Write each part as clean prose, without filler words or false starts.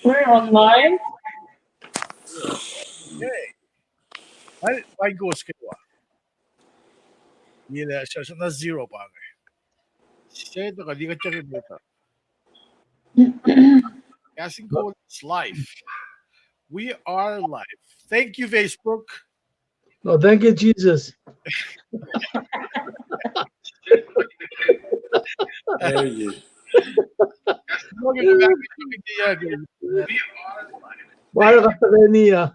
We're online. Okay. Why goes kayo? Yela siya na zero pa nga. Siya ito ka, di ka check ito. Casting call is live. We are live. Thank you, Facebook. No, thank you, Jesus. Hell yeah. Para ka sa kaniya.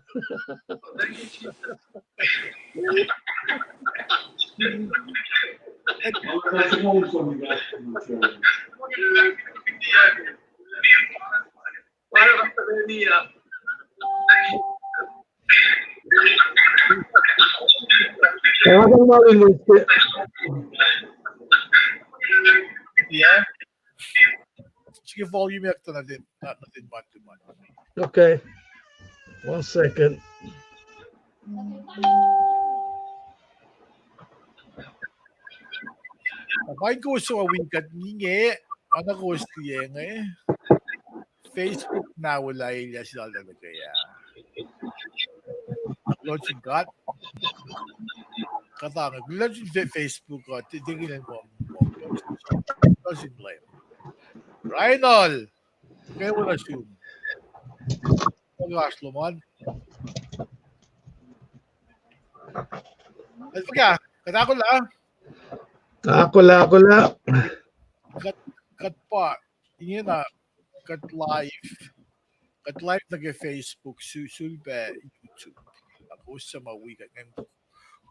Tawagan mo rin mo. Yeah. Sige, volume yak to natin. Not natin man to man. Okay. 1 second. Why go so a week at ninge? Ano ko siya nga eh? Facebook na wala ila sila talaga kaya. Launching God. Kata nga, launching Facebook ko, titingin mo. Launching blame. Rhinal! Kaya mo na-assume. Mag-ash luman. At pagka, kata ko lang. Ako la. Kat pa, ingin na, kat live nag-Facebook, sulbe YouTube. Ako sa mga weekend.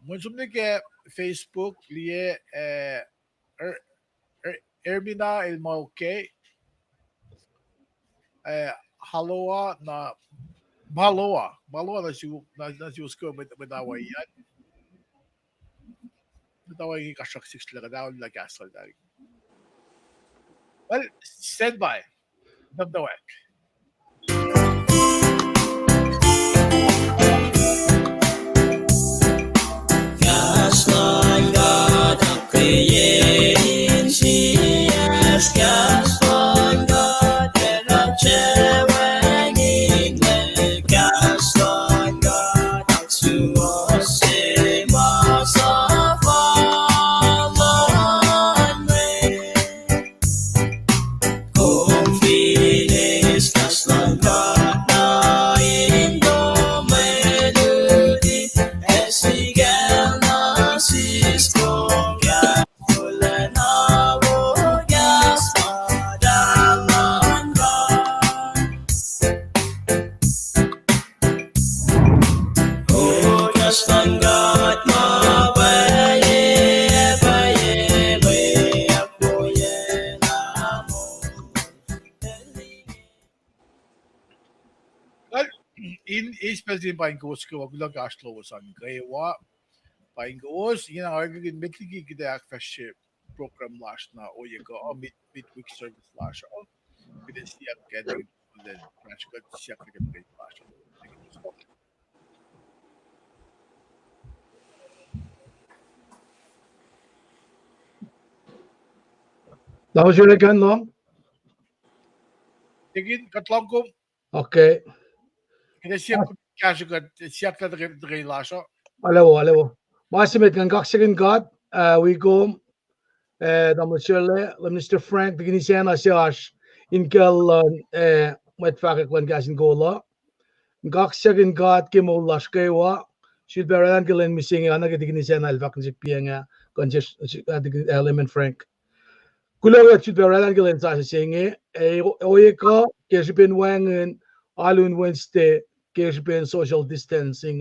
Monsum nag Facebook, liye, Ermina Elmauke, Haloa na, Baloa na siya ko madawa yan. Madawa yung kasaksis lang, daw lagasal dahil. Well, stand by. Nabdawak. God's Lord God of creation, she has God's Lord God and of Jehovah, God's Lord God to us, most of all, Lord, confidence, God's Lord God, knowing the melody, as we get lost, is God, full and our God's Lord, Lord God. Oh, God's Lord God, my way, In especially buying goes ko wag lang gaslo san kaya wa buying goes yung argagin metligi kita fashion program last na o you go midweek service last o kita siya getting then crash got siya kita last. Tapos yun again, no? Tingin katlong ko Okay. kita siya cash got siya kita last. Alawo. Masimit kan kaksakin God, we go, Mr. Frank, begini siya na siya inkal, matfakak wan gasin gola. Kaksakin God, kimo lash kayo, should be around gilen missing, nagadigini siya na alvakan si Pianga, conscious element Frank. Kulagat should be around gilen sa singi, oye ko, kesipin wangan, alun Wednesday, kesipin social distancing,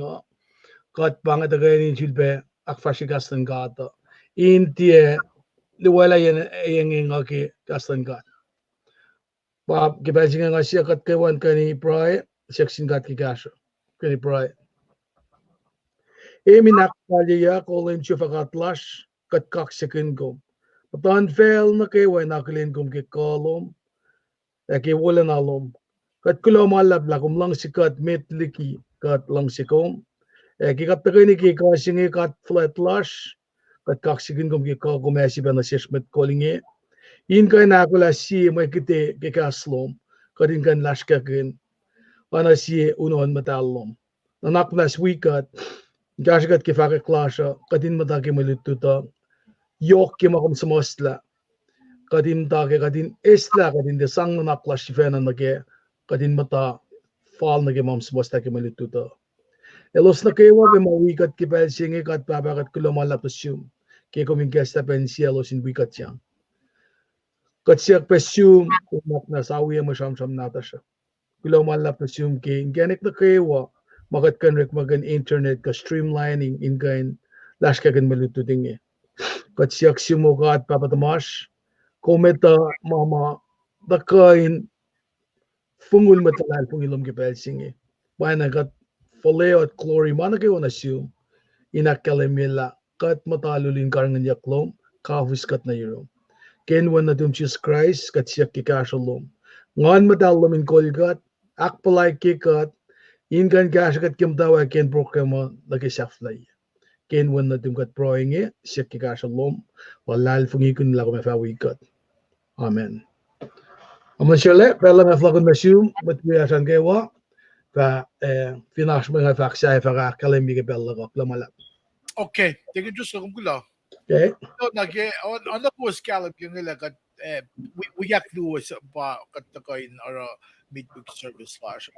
kat banget again should be akfashigastan gata. Intie liwala yang ngaki gastan gat. Bab gibajing nga siya kat kawan kani pray section gat ki gasho. Kani pray. Emi nakaliya kolin chufagatlash kat kak second go. Patan fail na kawan nakalin gum ki kolom. Ki wala nalom. Kat kulo malab lakum lang sikat metliki kat lang sikom. Kikat tagay ni kikasingi kat flat lash. Kat kaksigin gum kika gumesi ba na sishmet calling in kay nakula si may kite kikaslom kadin kan lash kakin ana si unon matallom nanak last week at gasgat ke fake klasha kadin mata ke malututa yok ke makom samosla kadin ta ke kadin esla kadin de sang nanak clash fena nage kadin mata fall nage mam samosta ke malututa elos na kewa be mawikat ke bel singe kat babakat kulomala pasum ke komin gesta pensielos in wikat yang kat siak pasum umak na sawi mo sham natasha kulomala pasum ke ganik na kewa makat kan rek magan internet ka streamlining in gain lash ka gan malututing kat siak simogat papatamash kometa mama dakain fungul matalal fungilom ke bel singe bana kat foleo at glory mana ke on assume inakalimila kat matalulin karangan yaklom kafis kat na yero ken wan na dum Jesus Christ kat siya kikashalom ngan madalom in kolgat akpalay kikat in kan kashakat kim tawa ken programa lagi saflay ken wan na dum kat proing siya kikashalom walal fungi kun la ko mafawikat amen aman shale pela me flakon masum mat we asan kewa fa finash mga faksa fa kalemi ke bella ko lamala Okay, tingin Diyos ko kung okay So, on the post scallop yung nila kat we yak luwas pa kat kain or midweek service slash.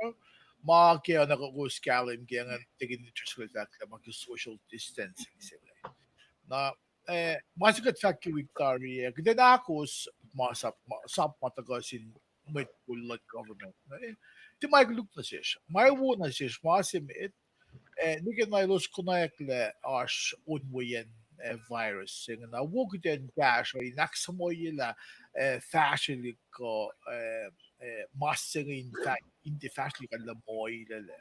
Ma kaya nako scallop kaya nga tingin interest ko that mag social distancing sila. Na masuk at factory victory kada na ako masap matagasin with government. Ti may look na siya. May wo na siya masim Niken my los konekle ash unwayen virus sing na wog den dash or inaksamo yila fashion ko massing in the fashion kan la moy lele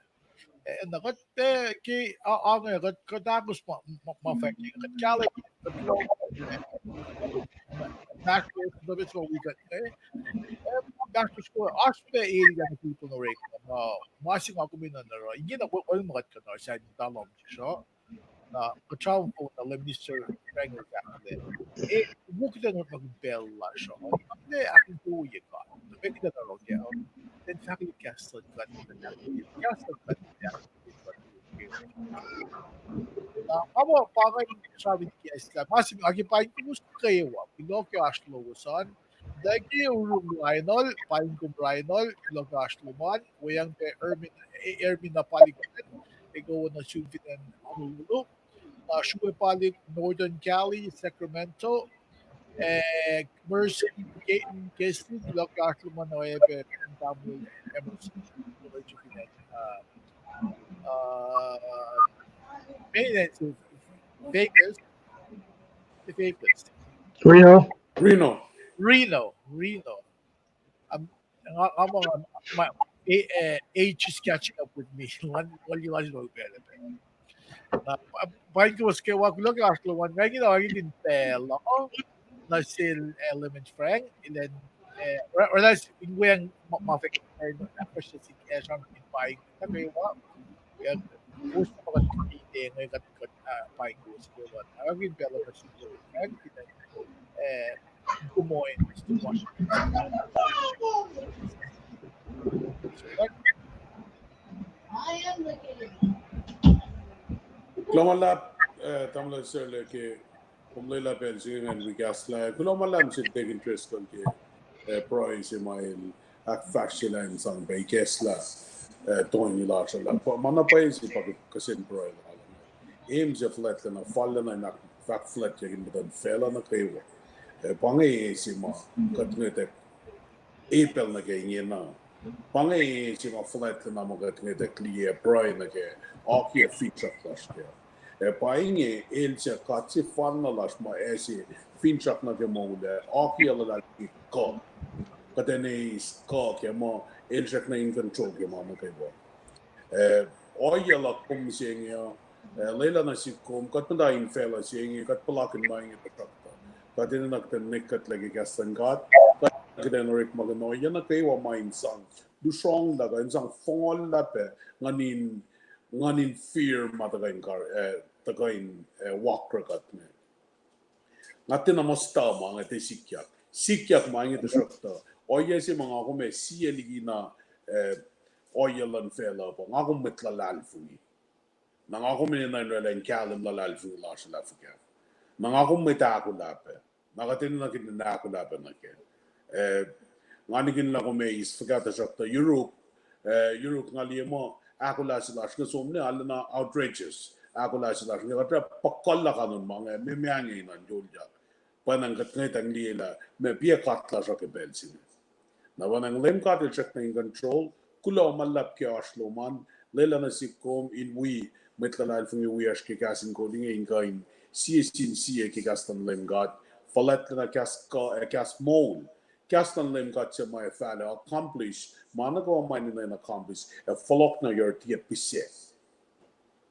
nakat ki ang kat katagos ma factory kat kala kat lo national the bit what we got Dr. Score, aspect area na people na rake na masing ako minanara. Hindi na wala mga ka sa dalom siya na katraw ko na Minister Frank Captain. Bukod na mag-bell la siya. Hindi aking tuwi ka. Pwede ka na rin niya. Then faculty castle ka na castle ka na ama pangay sabi ni Islam. Masing agi pa yung gusto kayo. Pinokyo aslo usan. Dagi urung Rhinol, paling kong Rhinol, Logash Luman, Wayang Ermin na palikutan, ikaw na Suvin and Honolulu, Shuwe Palik, Northern Cali, Sacramento, Mercy, Gaten, Kestin, Logash Luman, Oebe, and Tamil, Emerson, Maintenance, Vegas, Reno Reno. I'm my age is catching up with me. One you guys know better. Bain ko was kaya wag lang actually one may ginawa din pela na sil element frank and then or that's in when mafik na first si Ezra in buying na kaya wag kaya post ko ka kite ngayon kat buying ko sa kaya wag yung pela kasi frank kumoin to Washington. Klomala tamla sörle ke kumlela Belgium and we gasla klomala msit big interest on ke price email ak factual and sang bay gasla toin la sala mana país pa kasen pro aim je flat na fallen na fact flat ke in fela na kewa pangai sima katnete apple na ke ngena pangai sima flat na mo katnete clear pro na ke aki feature flash ke painge elche katsi fanna lashma esi finchak na ke mole aki la ko katene ko ke mo elche na in control ke mo ke bo oya la kum sengya leila na sikum katna in fela sengi kat palakin mai ke takta katene na kat nekat lagi gasangat katene rik maganoya na ke wa main sang du strong da ga sang fongol la pe nganin fear matagain kar tagain walker katne ngatin amosta mga te sikyak mga te shakta oye si mga ko me sieligi na oil and fella po nga kung mitla lalfungi na nga kung minanay en kalam la lalfungi la sila fika na nga kung mita ako lape nakatin na kinina ako lape na ke nga nigin la ko may is fika ta shakta Europe nga liya mo ako la sila nga somne ala na outrageous ako la sila nga kata pakolla kanun mga mimiangi na jolja panang katngay tang liya me pia katla sa ke belsin na wanang lem katil check na in control kula malap ke ashloman lela na sikom in we metlalal fung we ash ke kasin coding in kain CSin CA ke kastan lem got falet na kas mol kastan lem got se my fala accomplish manago mine na accomplish a folok na your tia pisse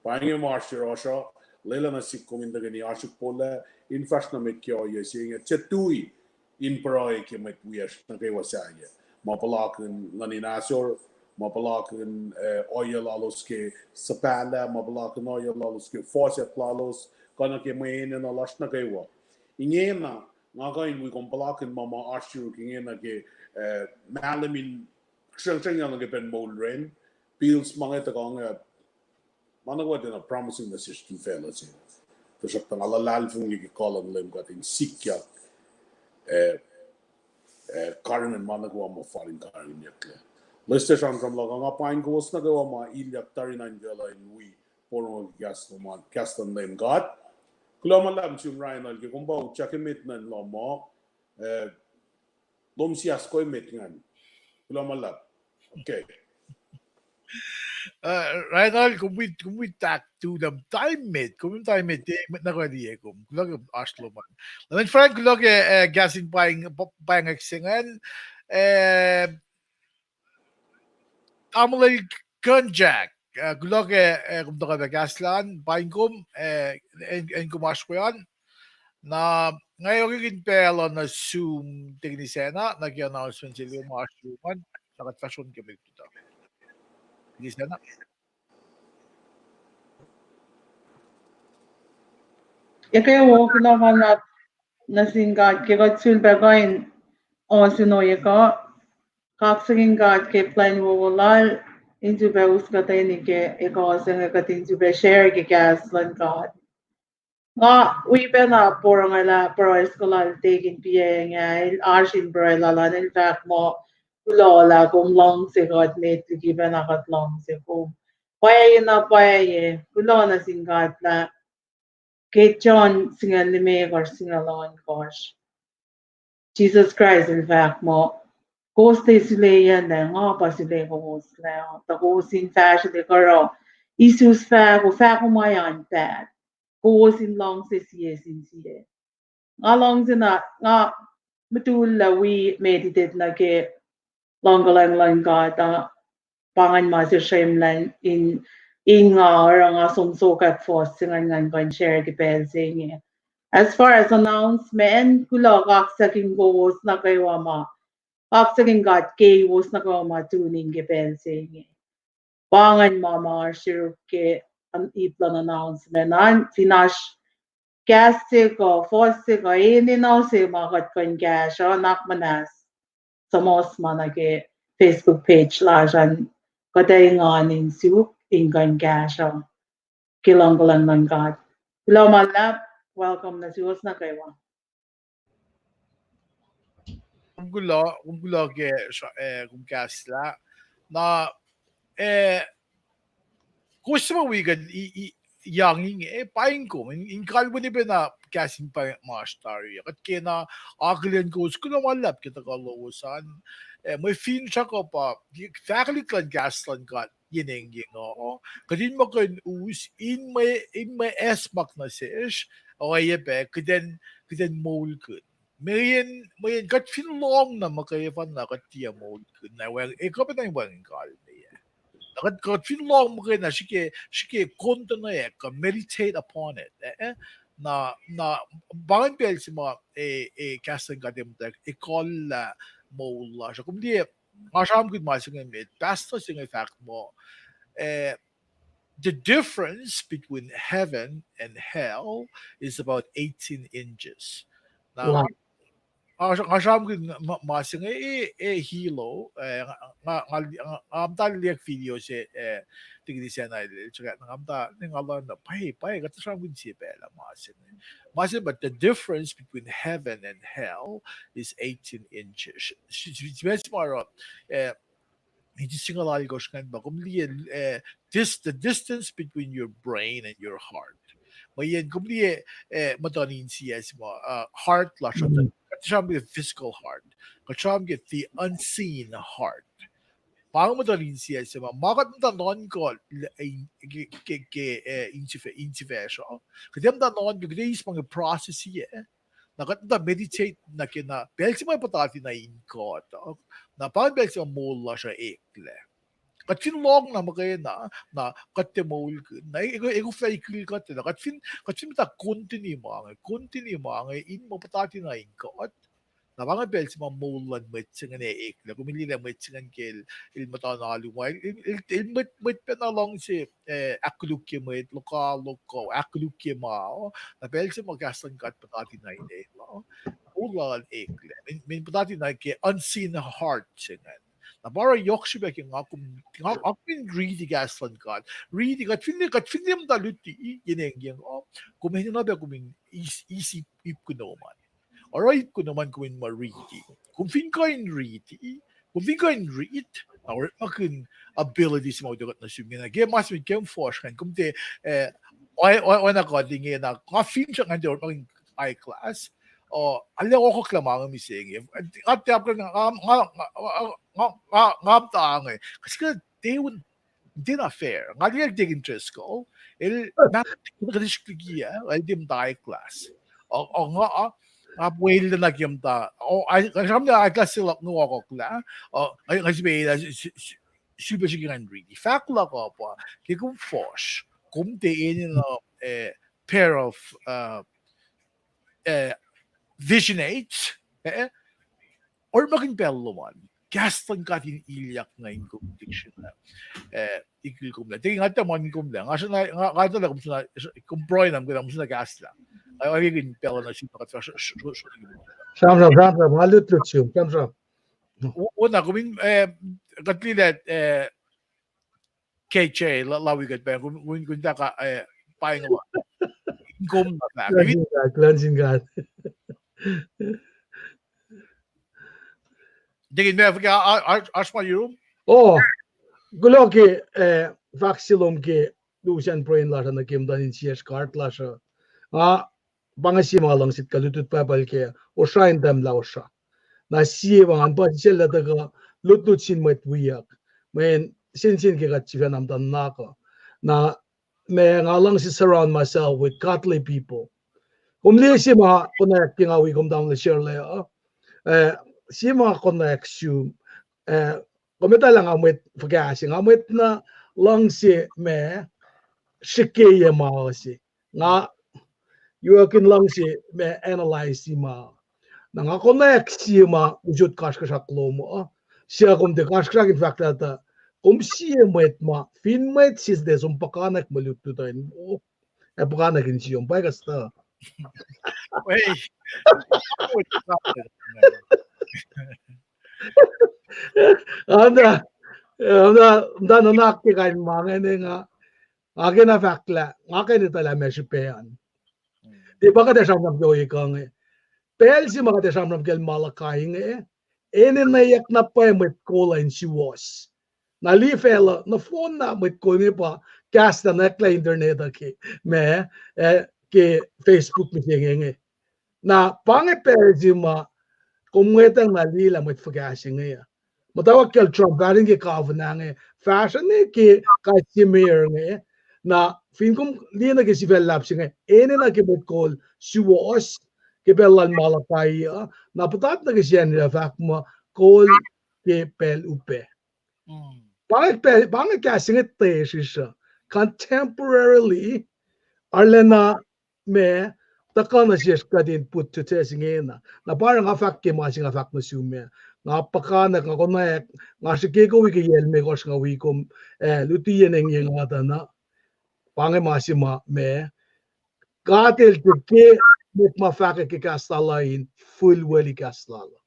painge master osha lela na sikom in the ni ashuk pola in fashion me kyo ye seeing a chetui in paroi ke met we ash na ke wasaya mapalakan nganinasor mapalakan oil lalos ke sapala mapalakan oil lalos ke faucet lalos kana ke main na las na kaywa ingena nga kain we kompalakan mama ashu ingena ke malamin chang yang ke pen molren bills mga ta kong managwa din a promising the system fellas to sa pangalalal fung ke kolon lem gatin sikya Karen managwa mo foreign Karen yakle. Listed on from Laganga Pine Ghost Nagawama Ilyak Tarinan Jala in we Poro Gaston Caston name God. Kulomalam Chum Ryan Algumbo Chakimit Nan Lomo Lomsias Koi Mitngan. Kulomalab. Okay. Reinhold, kung we tack to the time mate, kung time mate, na ko di ko. Kulag Oslo man. Laman Frank kulag gasin payang eksingan amalay Gunjack. Kulag kung ka gaslan payang kum en kumaskuyan na ngayon yung pela na Zoom teknisena nag-announcement sila yung mga Zoom nakat-fashion kami dito. Teknisena. Ikaw kinahanap na singkat kaya sulbagain o sinoy ka kaksaking gat ke plan wawalal into ba uskatay ni ke ikaw sa nga kating to be share ke gas lan gat nga we pa na por nga la pro escolar taking PA nga arshin bro la la in fact mo lola kung long se gat met to give na kat long se ko paya na paya kulo na singkat la ke John singal ni me or singalon gosh Jesus Christ in fact mo Costa Sileya na nga pa sila ko sila. Tako sin fashion de karo. Isus fa ko mayan pat. Ko sin long se siye sin siye. Nga long sin na nga betul la we meditate na ke lang ka ta pangan ma si shame lan in nga orang nga sumsukat fos singan ngan kan share ke pel sing. As far as announcement, kula kak saking gos na kayo ma. Kaksaking got ke was na ko matuning ke pensing. Pangan mama sure ke an iplan announcement an finash kaste ko fosse ko ini na se makat kon cash o nakmanas sa mos mana ke Facebook page lajan katay nga nin suk ingan cash o kilang ng got. Hello malap, welcome na si was na kayo. Kumgulo ke kumkasla na gusto mo wigan yang paing ko in kalbo ni na kasin pa master kat kena aglen ko kuno malap kita kalosan may fin siya ko pa faculty kan gaslan kat yineng o kadin mo kan us in may esmak na sish o ay be kiden mol kun Mayan kat fin long na makayapan na kat tiya mol kun na well ikaw pa na yung bangin kalbo kat fin long mo na shike konta na meditate upon it na bangan pel si mga casting ka dem call mo la siya kung di masam good mas ng mit basta sing fact mo the difference between heaven and hell is about 18 inches now Wow. Ngasham masing hilo ngamta liak video se tigdi sana chaka ngamta ningala na pai gata sham gun si bela masing but the difference between heaven and hell is 18 inches. It's more hindi singalali ko siya ba the distance between your brain and your heart. Mayan kumliye madanin siya heart la siya. Kacham get physical heart. Kacham get the unseen heart. Parang madaling siya makat mo tanon ko intifesyo. Kasi mo tanon ko gdays mga process siya. Nakat mo meditate na kina belsi mo patati na inko. Na parang belsi mo mula siya ekle. Katfin long na magaya na katemol na ego fake kat na katfin ta continue mo in mo patati na inko at na mga bel si mamulan met singan ek la kumili la met singan kel il matanalu mo il met penalong si aklukye met lokal aklukye ma na bel si magasan kat patati na ide no ulan ek min patati na ke unseen heart singan na bara yokshibe ki ngakum ready gaslan kat ready kat finnem da lutti yeneng yang kumin na ba kumin easy ip kunoman. Alright ko naman kung ma-ready. Kung fin ka in ready, our abilities mo dagat na sumina. Kaya mas may kem force kan kung te na ko dinge na ka fin siya kan or maging high class. O ala ko klamang mising. At tap ka ngam kasi ka they not fair. Nga liya dig interest ko. Na kadiskugiya ay dim high class. O nga Well na nagyamta. Ay kasam na agla sila no ako kla. Kasi ba super sigan really. Fact la ko pa. Kung force. Kung tiin na pair of visionates or maging bello man. Gastan ka din ilyak ngayon kung diction na. Ikil kum na. Tingin nga man kum lang. Nga na kung broy nam ko na gas lang. Ay gin pela na siya ka Samra malut lutsum samra. Una kumin katlilet KJ lawi gat ba kun ta ka paing mo. Gom na. Cleansing God. Digin me ka asma you. Oh, gulo ke vaxilom ke lusian brain la na kim dan in CS card la sha. Bangasi malang sit kalutut pa balke o shine them la osha. Na siye bang ba sel la daga lutut sin met wiyak. Men sin ke gat chigan am dan na ko. Na me ngalang si surround myself with godly people. Kumli si ma connect nga wi kom down the share le si ma connect you kometa lang amet fagasing amet na lang si me shike ye ma si nga you can lang si me analyze si ma na nga connect si ma ujud kaskasa klomo siya kom de kaskasa in fact that si met ma fin met sis de som pakanak malutu tayo pakanak in siyong pagasta Wait. Anda nakki kain mangene nga agena fakla ngake tala meshipean di baka de samram go ikang pel si maka de samram gel malakai nge ene na yak na pa met kola in si was na lifela na phone na met ko ni pa cast na kla internet ke me ke Facebook mi nge na pange pel si ma kumwetang nalila met fagasing nge matawakal Trump baring ke kavanang fashion ke kasimir nge na finkum lina ke sivel labs nge ene na ke bet call suwas ke belan malakai na patat na ke sian na fak mo call ke pel upe bange kasing te shisha contemporarily arlena me takana siya kadin put to testing na parang afak ke masing afak na sume nga pakana nga konek nga sige ko wiki yel me kos nga wikom lutiyen eng yang ata na pange masima me Katil tiki met mafake ke kastalain full weli kastlala.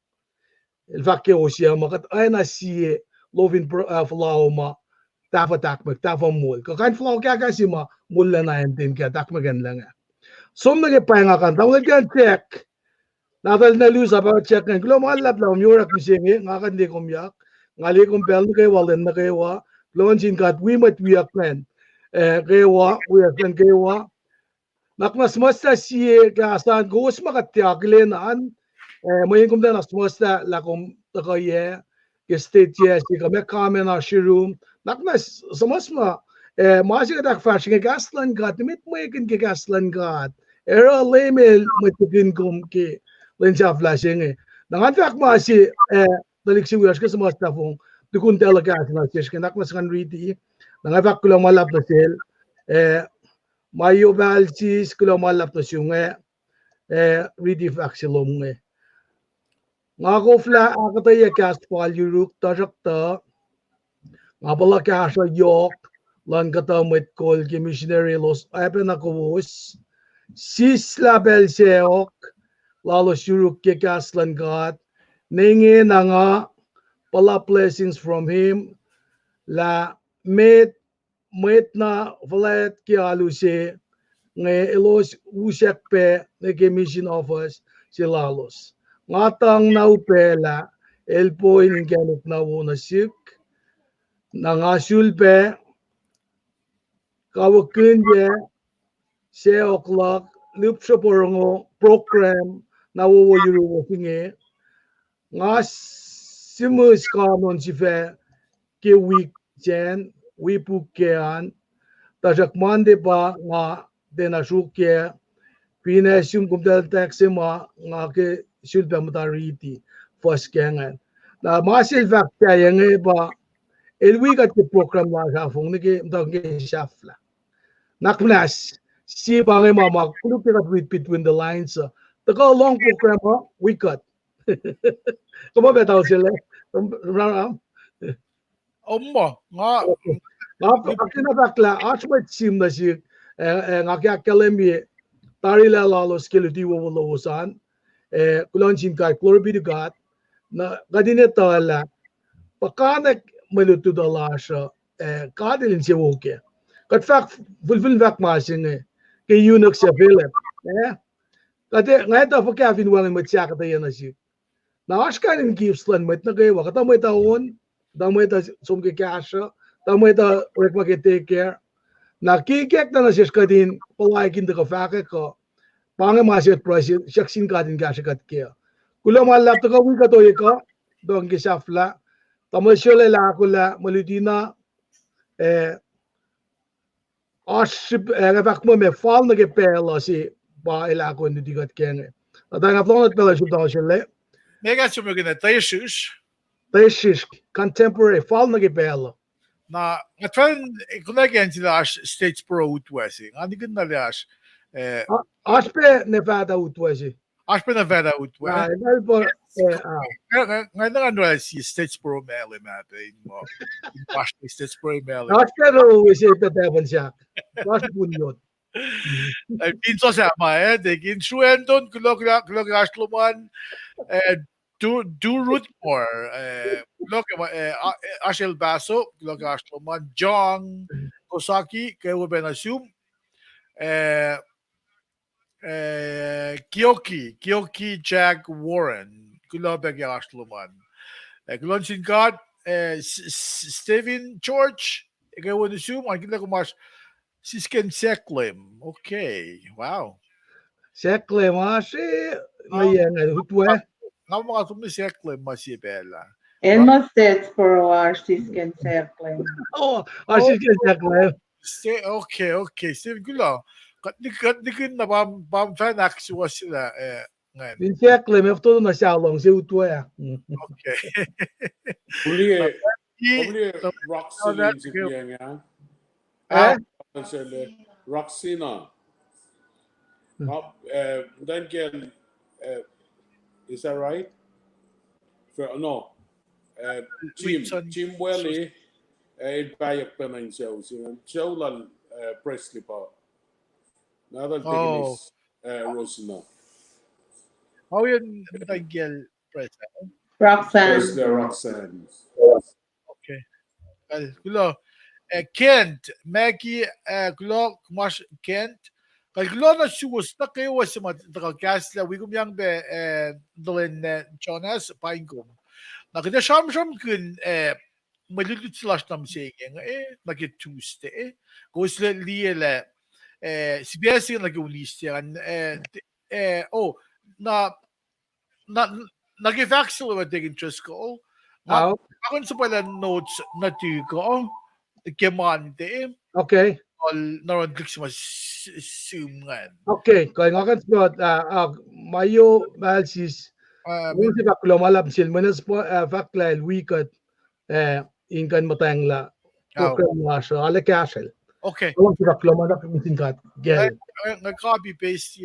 El fakke osia makat aina sie lovin flauma tafa takmek tafa mul. Ka kan flau kya kasima mulla na entin kya takmegen langa. Somna ke painga kan tawag kan check. Natal na lose about check kan klo malap la myurak misingi ngakan di komyak. Ngali kom pel kay walen na kay wa. Lon kat we mat we akmen. Kay wa we akmen kay wa. Nakmas masta siye ka asan gos makatiaglen an mayin kum dan asmosta la kum takaye ke state ye si ka me kamen a shirum nakmas samasma masi ka tak fashion ke gaslan gat mit mayin ke gaslan gat era lemel matikin kum ke lenja flashing nangan tak masi dalik si wias ke samosta fong dukun delegat na sis ke nakmas kan riti nangan tak kulang malap na sel Mayo valsis kulo malap to syunge ridi faxilom nga ko fla akata ye cast pal yuruk tajakta nga bala ka sa yok lan kata met kol ki missionary los apen ako wos sis label seok lalo yuruk ke cast lan gat ninge na nga pala blessings from him la met na flat ki aluse nga elos usek pe nge mission office si lalos ngatang naupela elpo inganok na wona sik nangasul pe kawakin ye 6 o'clock lupsa porongo program na wo yuru tinge nga simus kamon si fe ke week jen we pukean tajak mande pa nga denashuke pinasum kumdal taxima nga ke sulba matariti first kengan na masil fakta yang ba elwi kat ke program la sa fong ni mtang ke shafla naknas si bangay mama kuluk ke read between the lines the go long program we cut kuma betaw sila ram Omba nga Akina bakla achmet sim na si ngakya kalemi tarila lalo skeletti wo lo san kulonjin kai chlorbidu gat na gadine tala pakanak malutu dalasha kadilin si woke kat fak fulfil vak masing ke unuk sa philip kate ngaita fa kavin wang matya kata yana si na ashkanin gipslan met na kay wakata mo taon damay ta sumke kasha damay ta work make take care na kikek na siya kadin palaikin da ka fake ko pange maset price shaksin kadin kasha kat kya kula malap to ka wi ka to ka dong ki safla tamasyo la kula malutina aship fak mo me fall na ke pela si ba ila ko ndi kat kenge ada nga flonat pela shub da shele mega sumugina tayesus Tashish contemporary fall na ke pela na atran kunagen sila states pro utwesi ani ganda lias Aspe Nevada utwasi. aspe na vera utwe Dahil po, nga nga si states pro mele mate mo pas states pro mele aspe ro isi ipetepon siya. Pas punyot. ay pinso sa ma de gin suendon kulok asloman do root more look Ashel Basso kulok asloman John Kosaki kay benasum Kyoki Jack Warren kulobeg asloman kulon sin God Steven George kay benasum ang kita ko mas Sisken Seklim. Okay. Wow. Sekle masi ngayon utwe. Nga mga sumi Seklim masibela. Elma States for artistisken circle. Oh, asisken sekle. Okay. Steve Gula. Katnikin na bam fan action sila ngayon. Din sekle may to na siya long si utwe. Okay. Uli Roxy si Pianga. Roxina. Then again, is that right? No. Jim Welly, bayak pa man siya. Siya lang Presley pa. Nadal Oh, Tignis Rosina. how yun nagel present? Roxanne. Presley Roxanne. Okay. Kulo Kent, Maggie, kulo kumash Kent. Kulo na suwas na kayo was mat gas la wigum yang be dolin Jonas paingum. Nakita sham kun malulot sila nam saying nagit Tuesday. Goes le liele CBS yung nag-ulis yan oh na nag-vaccine ba dig interest ko Ah, ako sa pala notes na ko kemante okay. all naron click sa zoom ngan Okay, kaya nga kan spot mayo balsis min si baklo malab sil manas po fakla wikat inkan matang la program la so ala castle. okay Alam si baklo malab mitin kat gel. copy paste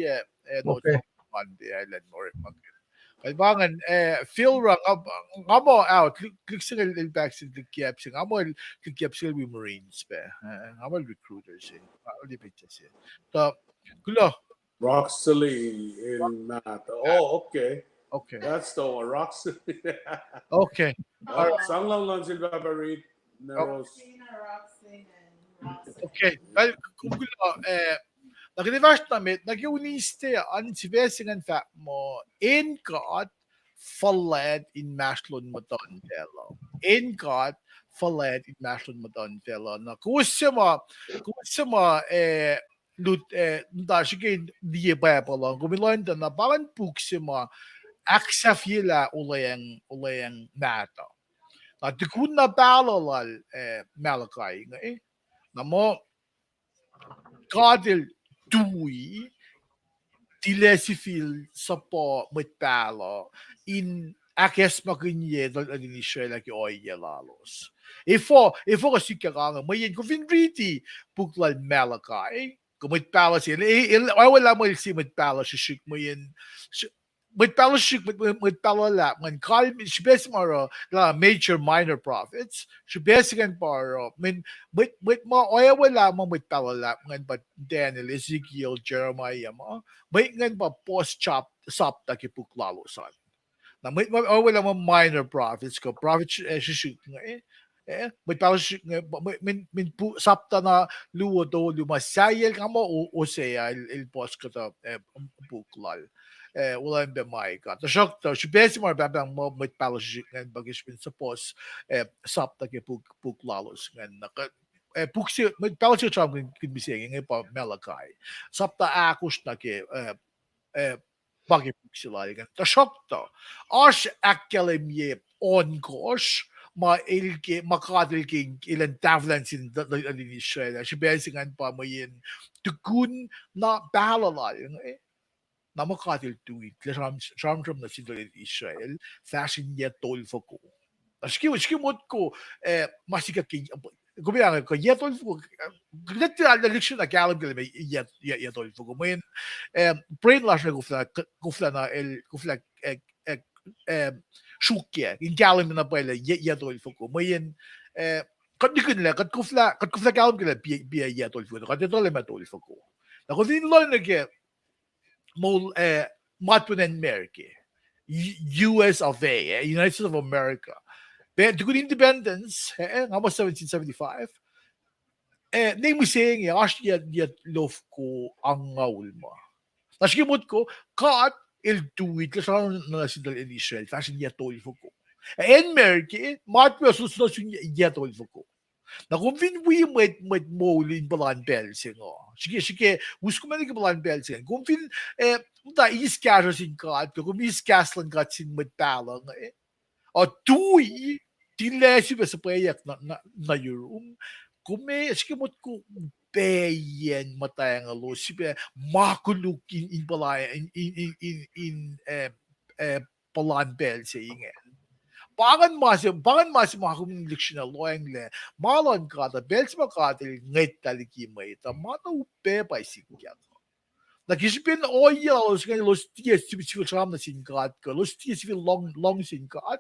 notes Okay. on the island or kailangan Phil Rang ngamo out click sila back sa click sila with Marines pa ngamo recruiters ali pictures so kulo Roxley in math. Oh, okay. okay That's the one. Roxley. okay Sang lang sila read Neros. okay kung kulo nag-reverse namin nag-uniste ang sivesingan fa mo in God fallet in Maslon Madon Velo. In God, fallet in Maslon Madon Velo. Na kusima lut da sige die Bible gumiloin na balan puksima aksafila ulayang nato. Na tikun na balolal Malachi na mo kadil dui tilesifil sa po metalo in akes makinye dal ani Israel ki oye lalos. Ifo kasi kakanga may ko vinriti buklal Malachi kumit pala siya ay wala mo si metalo si shik mo yan metalo shik metalo la man call si best maro la major minor prophets si best kan paro mit mo ay wala mo metalo la ngan but Daniel Ezekiel Jeremiah mo may ngan pa post chop sop ta ki puklalo san na may wala mo minor prophets ko prophets shik nga may tao min pu sapta na luo do lumasayel ka mo o sea il post ko ta buklal wala be mai ka ta shok ta si besi mar babang mo may palo shik ngan bagis min suppose sapta ke buklalos ngan naka puksi may palo si cham kin bising ngai pa Malachi sapta akus na ke bagi puksila gan ta shok ta as akkalemye on gosh ma ilke makadil king ilan tavlan sin in Israel si besingan pa mo yin tukun na balala na makadil tuit ram na sin in Israel fashion yet tol foko aski mot ko masika king gumilang ko yet tol foko gnet al election na galam galam yet tol foko mo yin brain lash na gufla na el gufla shukia in galim na pala yadol fuko mayen kat dikun la kat kufla galim kala biya yadol fuko kat dole matol fuko na ko din lo na ke mol matun en America US of A United States of America but the good independence nga 1775 name mo saying ash yad love ko ang ngaul mo nashkimot ko kat il tuit la na sidal in Israel fashion yatol fuko en America matwa susno sun yatol fuko na kung we met molin balan belsen sige usko man balan belsen kung da iskaro sin kat kung iskaslan kat sin met balang o tui tilesi ba sa proyek na yung kume skimot ko beyen matayang alo sibe makuluk in balaya in palan bel sa ingin pangan mas makum leksyon na loyang le malon kada bel sa makadil ngait taliki may ta mata upe pa sikya Nakisipin oil ska los tiers civil tram na sinkat ko los tiers civil long sinkat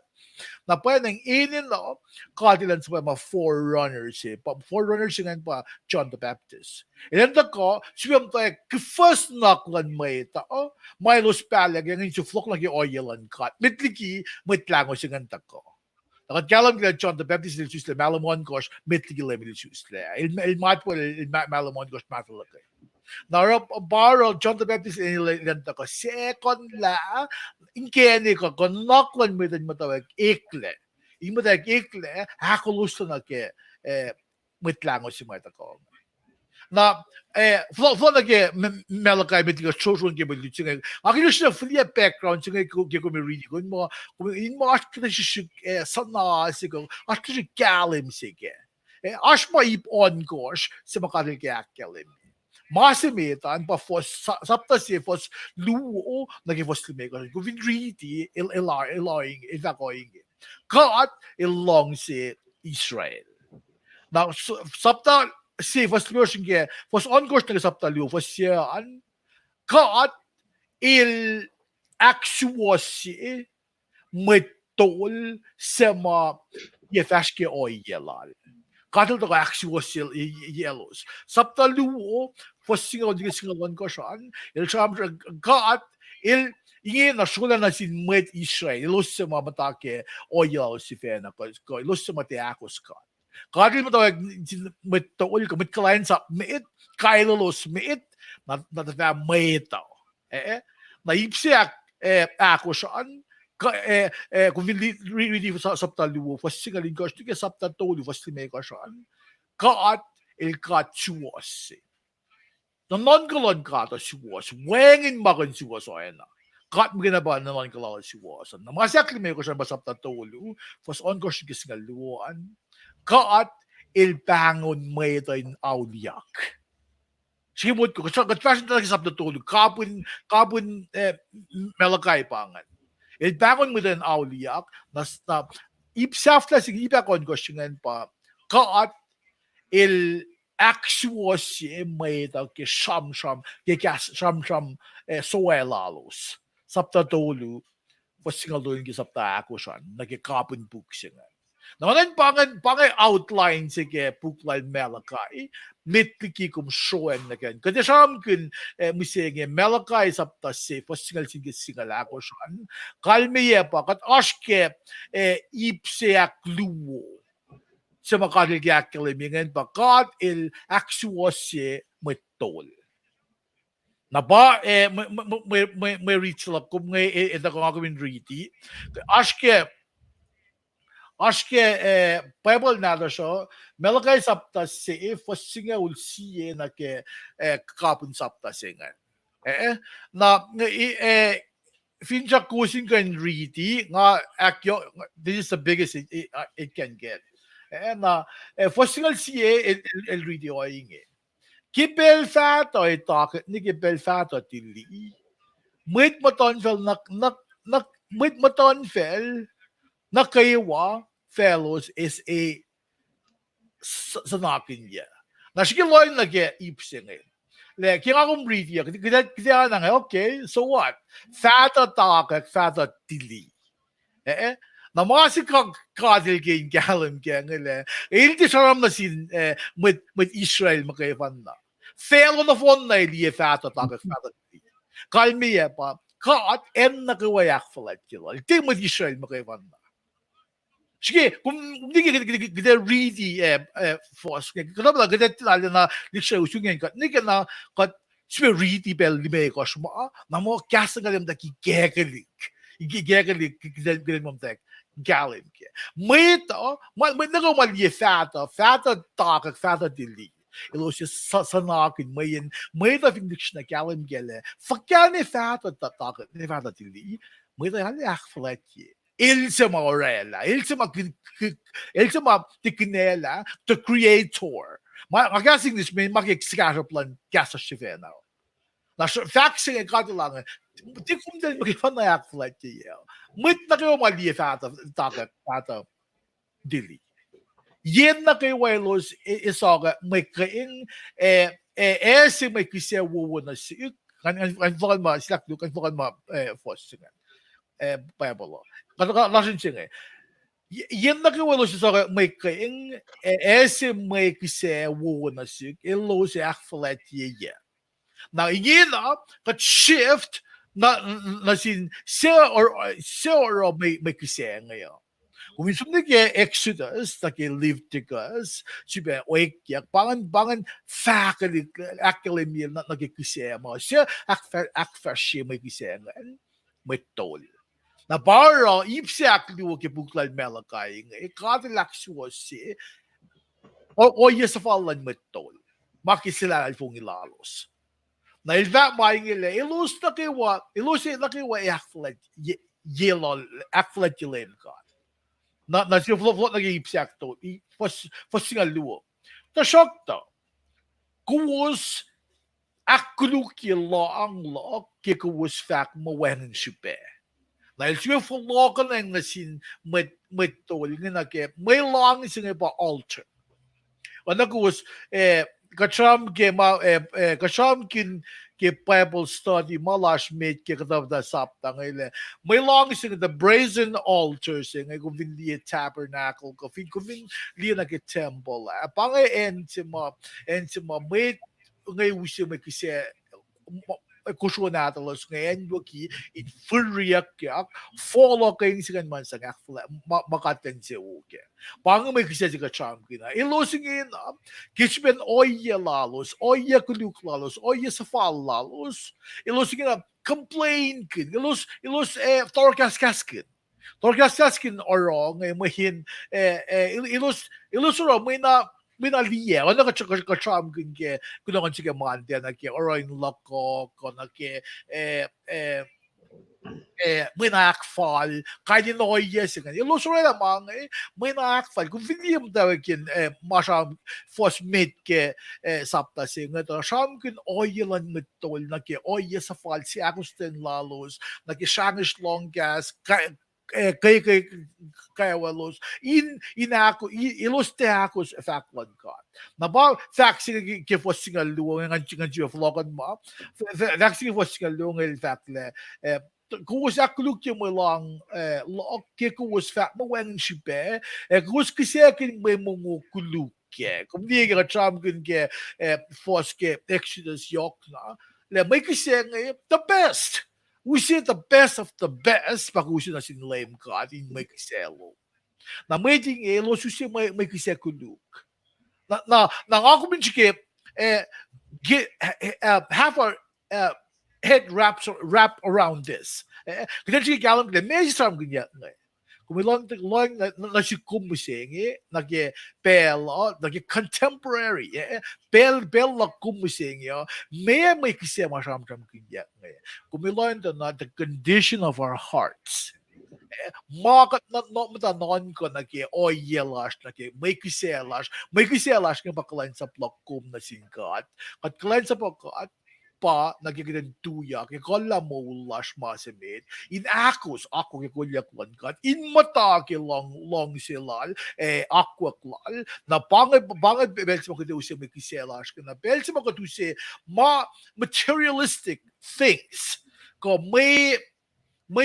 na pwedeng inin no katilan sa mga forerunners forerunners nga pa John the Baptist inenda ko siyam tayo first naklan may tao may los palag yung flok lagi oilan kat mitliki mitlango singan ko Nakajalam nila John the Baptist nila susle malamon gosh mitliki level susle il matpo il malamon gosh matalakay Nara baro John the Baptist inilenta ko second la inkeni ko konoklan mo din matawag ikle. Imo da ikle hakulusto na ke mitlango si mata ko. Na flo na ke Malachi mit ko children ke bili tinga. Akino siya free background tinga ko mi read ko mo in mo askta shi sana sigo askta shi galim sige. Ashma ip on gosh sa makadil ke akalim. Masimitan pa fos sapta si fos luo nagifos lumego ko vidriti iloing evacuing God ilong si Israel now sapta si fos luosin ke fos ongosh nag sapta luo fos yan God il actuosi metol sema yefashke oyelal Katil to actual yellows. Sapta luo for single single koshan. Il cham God il ingin na shula na sin met Israel. Ilus sa matake oil si fena ko. Ilus sa mate akos ka. Kadil mo tawag met tol ko met clients up met kailos met na ta meta. Na ipsiak akoshan kung really sapta luo for single gosh to sapta tolu for slime koshan. God il God chuosi. Na non-galon God chuos. Wengin magan chuos o ena. God mo ginaba na non-galon chuos. Na masakli may ko siya basapta tolu. Fos on ko siya gising luoan. God il bangon may ito in auliak. Simut ko. Kasi fashion talaga sapta tolu. Kapun Malachi pangan. Il bangon mo ito in auliak. Na ipsaf na sige ipakon ko siya pa. God il actuos may daw ke sham soelalos sapta tolu pasingal doon ki sapta akusan nagkakapon buksingan naman pangay outline sige puklan Malachi mitliki kum shoen nagan kasi sham kun misege Malachi sapta se pasingal sige singal akusan kalmiye pa kat aske ipseak luo sa makadilgyak kalimingan pa God il actuosye metol. Na ba may reach lang kung ngay ito kung ako min riti. Aske Bible na siya Malachi sapta se fasinga ulsiye na ke kapun sapta singa. Na finja kusin kan riti nga akyo this is the biggest it can get. Fossingal siye el radio inge. Kibel fato itak ni kibel fato tili. Mit maton fel mit maton fel nakaiwa fellows is a sanakin ya. Na sige loin lagi ipsing Le kaya akong radio kita na okay so what? Fato takak fato tili. Na mga si kadil gain galam kaya ngile. Ilti saram na sin with Israel makaipan na. Felo na fon na ili fata takak fata. Kalmiye pa. Kat en na kawayak falat kilo. Ilti with Israel makaipan na. Sige, kung hindi kita ready force. Kaya ba kita tilala na liksya usungin kat. Hindi ka na kat siya ready pel lime ko suma. Na mo kasa ngalim da ki gegalik. Gegalik kita mamtek. Galim ke. Mito, nago mali fata takak fata dili. Ilo siya sanakin mayin, mito findiks na galim gele. Fakane fata takak ni fata dili. Mito hali akfalat ye. Ilse ma orela, ilse ma tikinela, the creator. Magasing this may makikskatter plan gasa shivena. Na faxing ang katilangan, di kung dahil mag-ipan na yakflat niya. Mit na kayo mali fata dili. Yen na kayo wailos isaga may kaing si may kisya wuwo na si kan fokan ma silak lu kan fokan ma fos singan Bible kan lasin singan yen na ke walo sa may kaing ese may kise wo na sig elo se akflet ye na ingin ka shift na sin se or may kise ngayon kung minsan Exodus, Leviticus, siya oikyak, bangan faculty, akademia na nagkikisaya mo. Siya akfer siya may kisaya may tol. Na bara, ipsiak liwo ke buklal melakay, katilak siya siya, o yes of all may tol. Makisilal pong ilalos. Na ilva maing ila, ilus na kiwa, akflat yelem ka. Na siya flot nag-iipsiak to. Fasingal luo. Ta shock to. Kuwas akluk lo ang lo kikuwas fak mawanan siya. Dahil siya flokan ang nasin metol nga nake may lang siya pa altar. Wala kuwas kacham kin ke Bible study malash made ke kada sapta ngayle may long sing the brazen altar sing ay kung hindi tabernacle ko fin liya na ke temple pangay en sima may ngay usi may kise kusyo natalos ngayon waki in furiak yak follow kayong sigan man sa ngakfla makaten siya uke pang may kise siya kacham kina ilosingin kishben oye lalos oye kuluk lalos oye safal lalos ilosingin complain kin ilos torkas kaskin oro ngay mahin ilos oro may na liya wala ka kacham kin ke kuno kan sige mande na ke oro in lako ko na ke may nakfal kaya no yes kan ilos oro lamang may nakfal kung William daw kin masam fos mid ke sapta sing ito sham kin oilan mitol na ke oye sa fal si agusten lalos na ke shangish long gas kaya walos ako ilos te ako fact one god na ba fact sige ke fos singal luwang ngan flogan mo fact sige fos singal luwang fact le kung was akluk yung mo lang look ke kung was fact mo wen shibe kung was kasi kin may mo kuluk ke kung di ka tram kin ke fos ke Exodus yok na le may kasi the best. We see the best of the best pag uso na sinlame God in may kiselo. Na may ting elo susi may kisekuluk. Na ako binchike have our head wrap around this. Kasi galam kaya may isam ganyan na. Kumilong na si kumusing nagi contemporary bel la kumusing may kisya masam kinyak kumilong na the condition of our hearts makat na matanon ko nagi oyelash nagi may kiselash ng baklan sa blokum na singkat at klan sa pagkat pa nagiging tuya kay kala mo lash masimit in akos ako kay kulyak kat in mata kay long silal aqua klal na bangay bels mo kay usi may kiselash na bels mo kay usi materialistic things ko may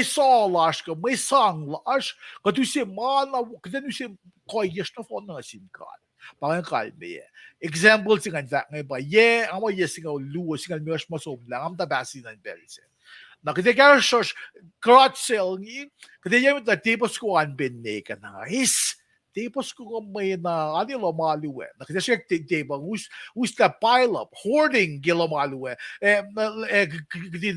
salash ko may sanglash kay usi mana kay usi koyes na fon na sinkat Pangkalme example singan fact ngay ba amo singaw luwo singal miwas masom lang am tabasi nan belsen na kaya kaya shosh crotch sale ni kaya yung tipos ko an binne ka na tipos ko may na lo maluwe na kaya siya tibang who's the pile up hoarding gilo maluwe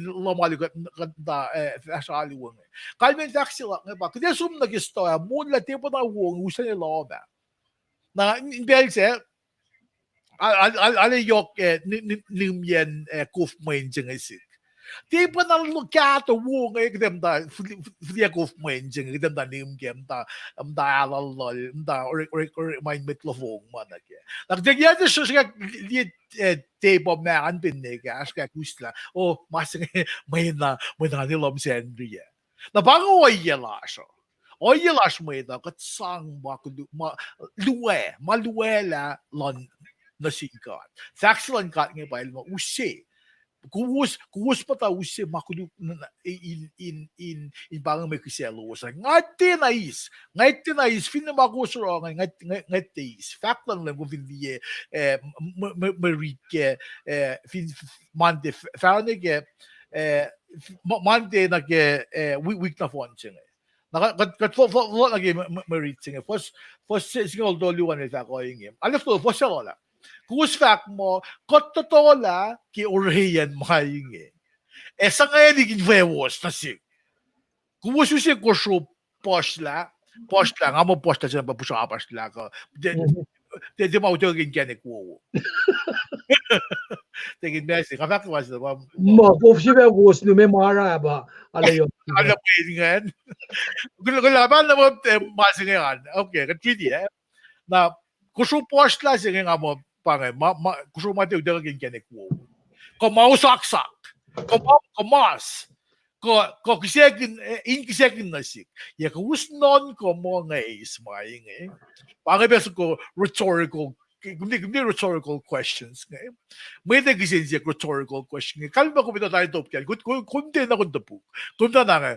lo maluwe kanta asaliwe kalmen fact sila ngay ba kaya sum nagistoya mula tipo na wong usan ni lo ba na belse ale yok nimyen kuf main jeng isik di pa na lukato wo ngay kdem da flia kuf main jeng kdem da nim gem da alalol da or main mitlovong man ke nagdeg ya de siya di table man binne gas ka kusla o mas may na nilom sendri na bago yela so Oyelash mo ito, katsang maluwe la lon na singkat. Faxilon kat nga ba mo usi. kuwas pa ta usi makulu in parang may kiselo was ngati na is fin na makus ro ngati is fact lang lang kung hindi marike fin mande faune ke mande na ke week na fon singa kat fo na ke marit singa first single doliwan ita ko yung alif to first wala kuwas fact mo kototola ki orayan mahingi sa ngayon igin vewos na si kuwas yung si kusho posla nga mo posla siya pa puso apasla ka de mauto gin kene ko tegin besi ka fact was mo po si vewos no me mara ba alayo ala pingan gulaban na mo masingan okay katidi na kusho posla siya nga mo pangay kusho mate udah gin kene ko mau saksak ko mas ko kisekin nasik ya ko usnon ko mo nga is maing pangay beso ko rhetorical rhetorical questions nga may nagisin siya rhetorical question kalma ko bitaw tayo top yan kunti na kuntapu kunta na nga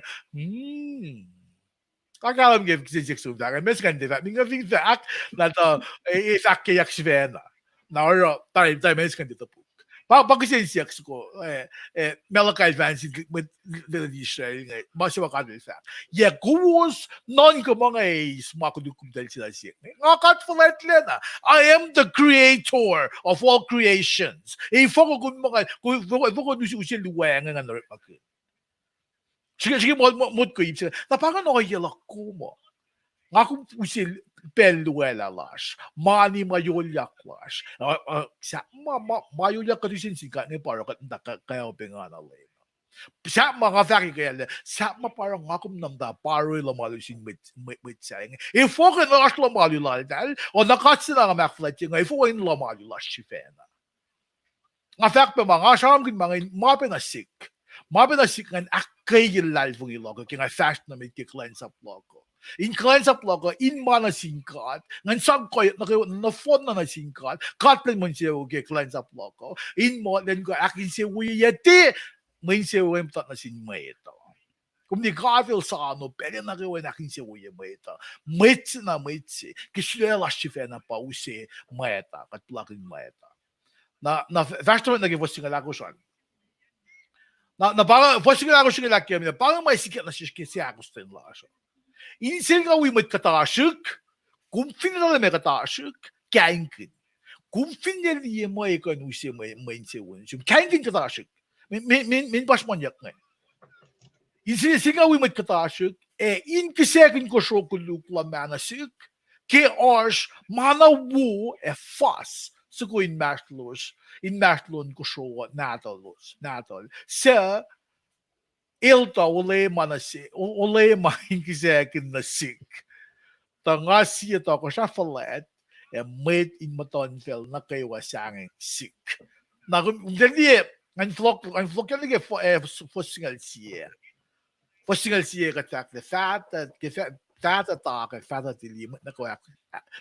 kakalam give kisik sumda mes kan de minga think that na to is akyak svena na oro tayo mes kan dito po pag-isin siya ko Malachi Vance with the Israel masih wakadil sa ya kuwas non ko mga smakudukum dahil sila siya ngakat fulat lena I am the creator of all creations foko kun mga foko usil luwang nga narit makin sige mod ko ibsa tapangan ako yelak ko mo nga kung usil peluela lash mani mayolyak lash sa mayolyak ka din sika ni para kat kaya pengana le sa mga faki kaya sa parang nga kum namda paro la malusin with saying if foko na lash la malulal dal o nakatsina nga makflat nga if foko la malulash chifena nga fak pa mga sham gin mga mapinasik ngan akay lal fong ilogo kaya fast na may cleanse up logo in cleanse up logo in mana singkat ngan sang ko na phone na singkat katlen mon siya okay cleanse up logo in mo then ko akin siya wiyati may siya wem tat na sin may ito kung di kafil sa ano pero na ko akin siya wiya may ito mitsi kisya la shifena pa usi maeta kat plakin maeta na fast na give us singala ko siya na parang posting ako siya laki na parang may sikat na siya Agustin la siya insil nga wi mat katashik kum finna me katashik kainkin kum finna li mo ikon usi mo inse won sum kainkin katashik min pas manyak nga insil singa wi mat katashik in kisekin ko sho kulukla manasik ke arsh mana wu fas suko in mastlon ko sho natol sa ilta ole manasi ole main kisekin nasik tanga siya to ko siya falet made in maton fel na kay wasangin sik na dali ang flok yan ge fosingal siya katak the fat dili na ko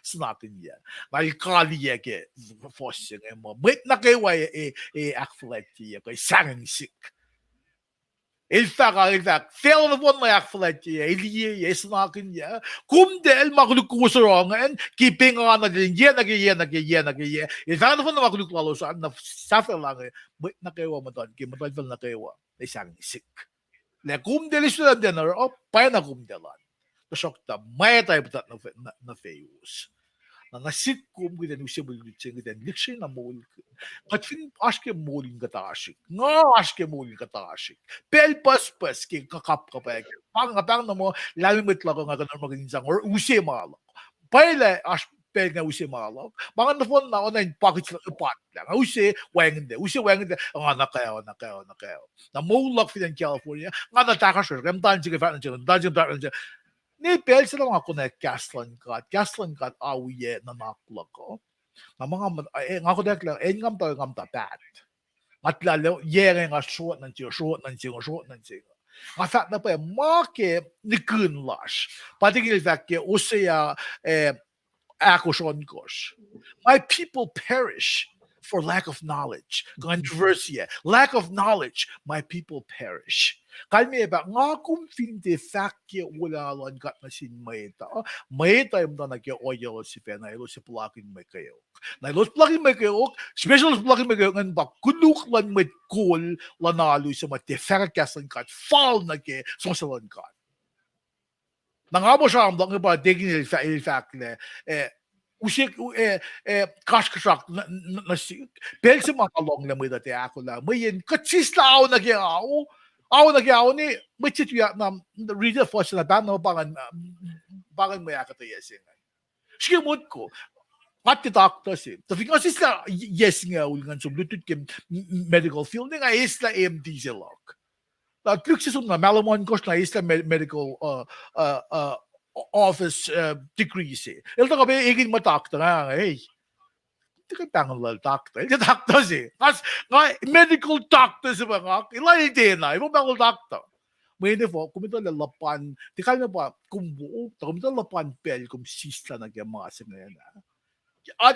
snapping yan may kali ke fosingal mo made na kay wa akflet siya kay sangin sik ilfak fel na bon mayak flat ya ili yes na kin ya kum del magluk kusorongan keeping on na din ya ilfak na bon magluk lalo sa na safel lang na kayo maton ki maton na kayo ay sang sik le kum del isla din na pa na kum delan to shock ta may tay butat na feus na nasik kum gidan usibul gitsen gidan likshin na mol katfin aşke molin katashik nga aşke molin katashik pel pas ki kakap kapag pang na mo lalimit lang nga kanon maganinsan or usi malak paile aş pel nga usi malak mga na phone na online package lang upat lang usi wengde nga nakayo na molak fin California nga natakasher gamtan sige fa na ni pel sila mga connect Gasland kat awiye na naklak ko na mga nga ko dekla ngam ta bad at lalo yere nga short nan nga fat na pa market ni kun lash patigil fat ke usaya akoshon kosh my people perish for lack of knowledge. Controversy, lack of knowledge, my people perish. Kalme ba nga kung finde fakye wala lan kat na sin maeta. Maeta yung na nagyo oyo si pena ilo si plakin may kayo. Na ilo plakin may kayo, special plakin may kayo ngan ba kuluk lan may cool lanalo sa mate ferkasan kat fall na ke sosalan kat. Nangabo siya ang bang ba digging il fact le usik kashkashak na pel sa mga kalong na may dati ako la mayin katsis na ako nagyao ni may chituya na reader for sila ba no bangan may akatayesin shimod ko pati doctor sin so because isla yes nga ulngan so bluetooth kim medical field nga isla MD zilog na kluksisum na malamon kos na isla medical office degree si ito ka ba igin matakta nga hey ito ka tangan lal takta ito takta si kas nga medical doctor si mga ilay din na ibo medical doctor may po kumita lalapan di ka na ba kumbuo kumita lalapan pel kum sista na kaya mga singayon na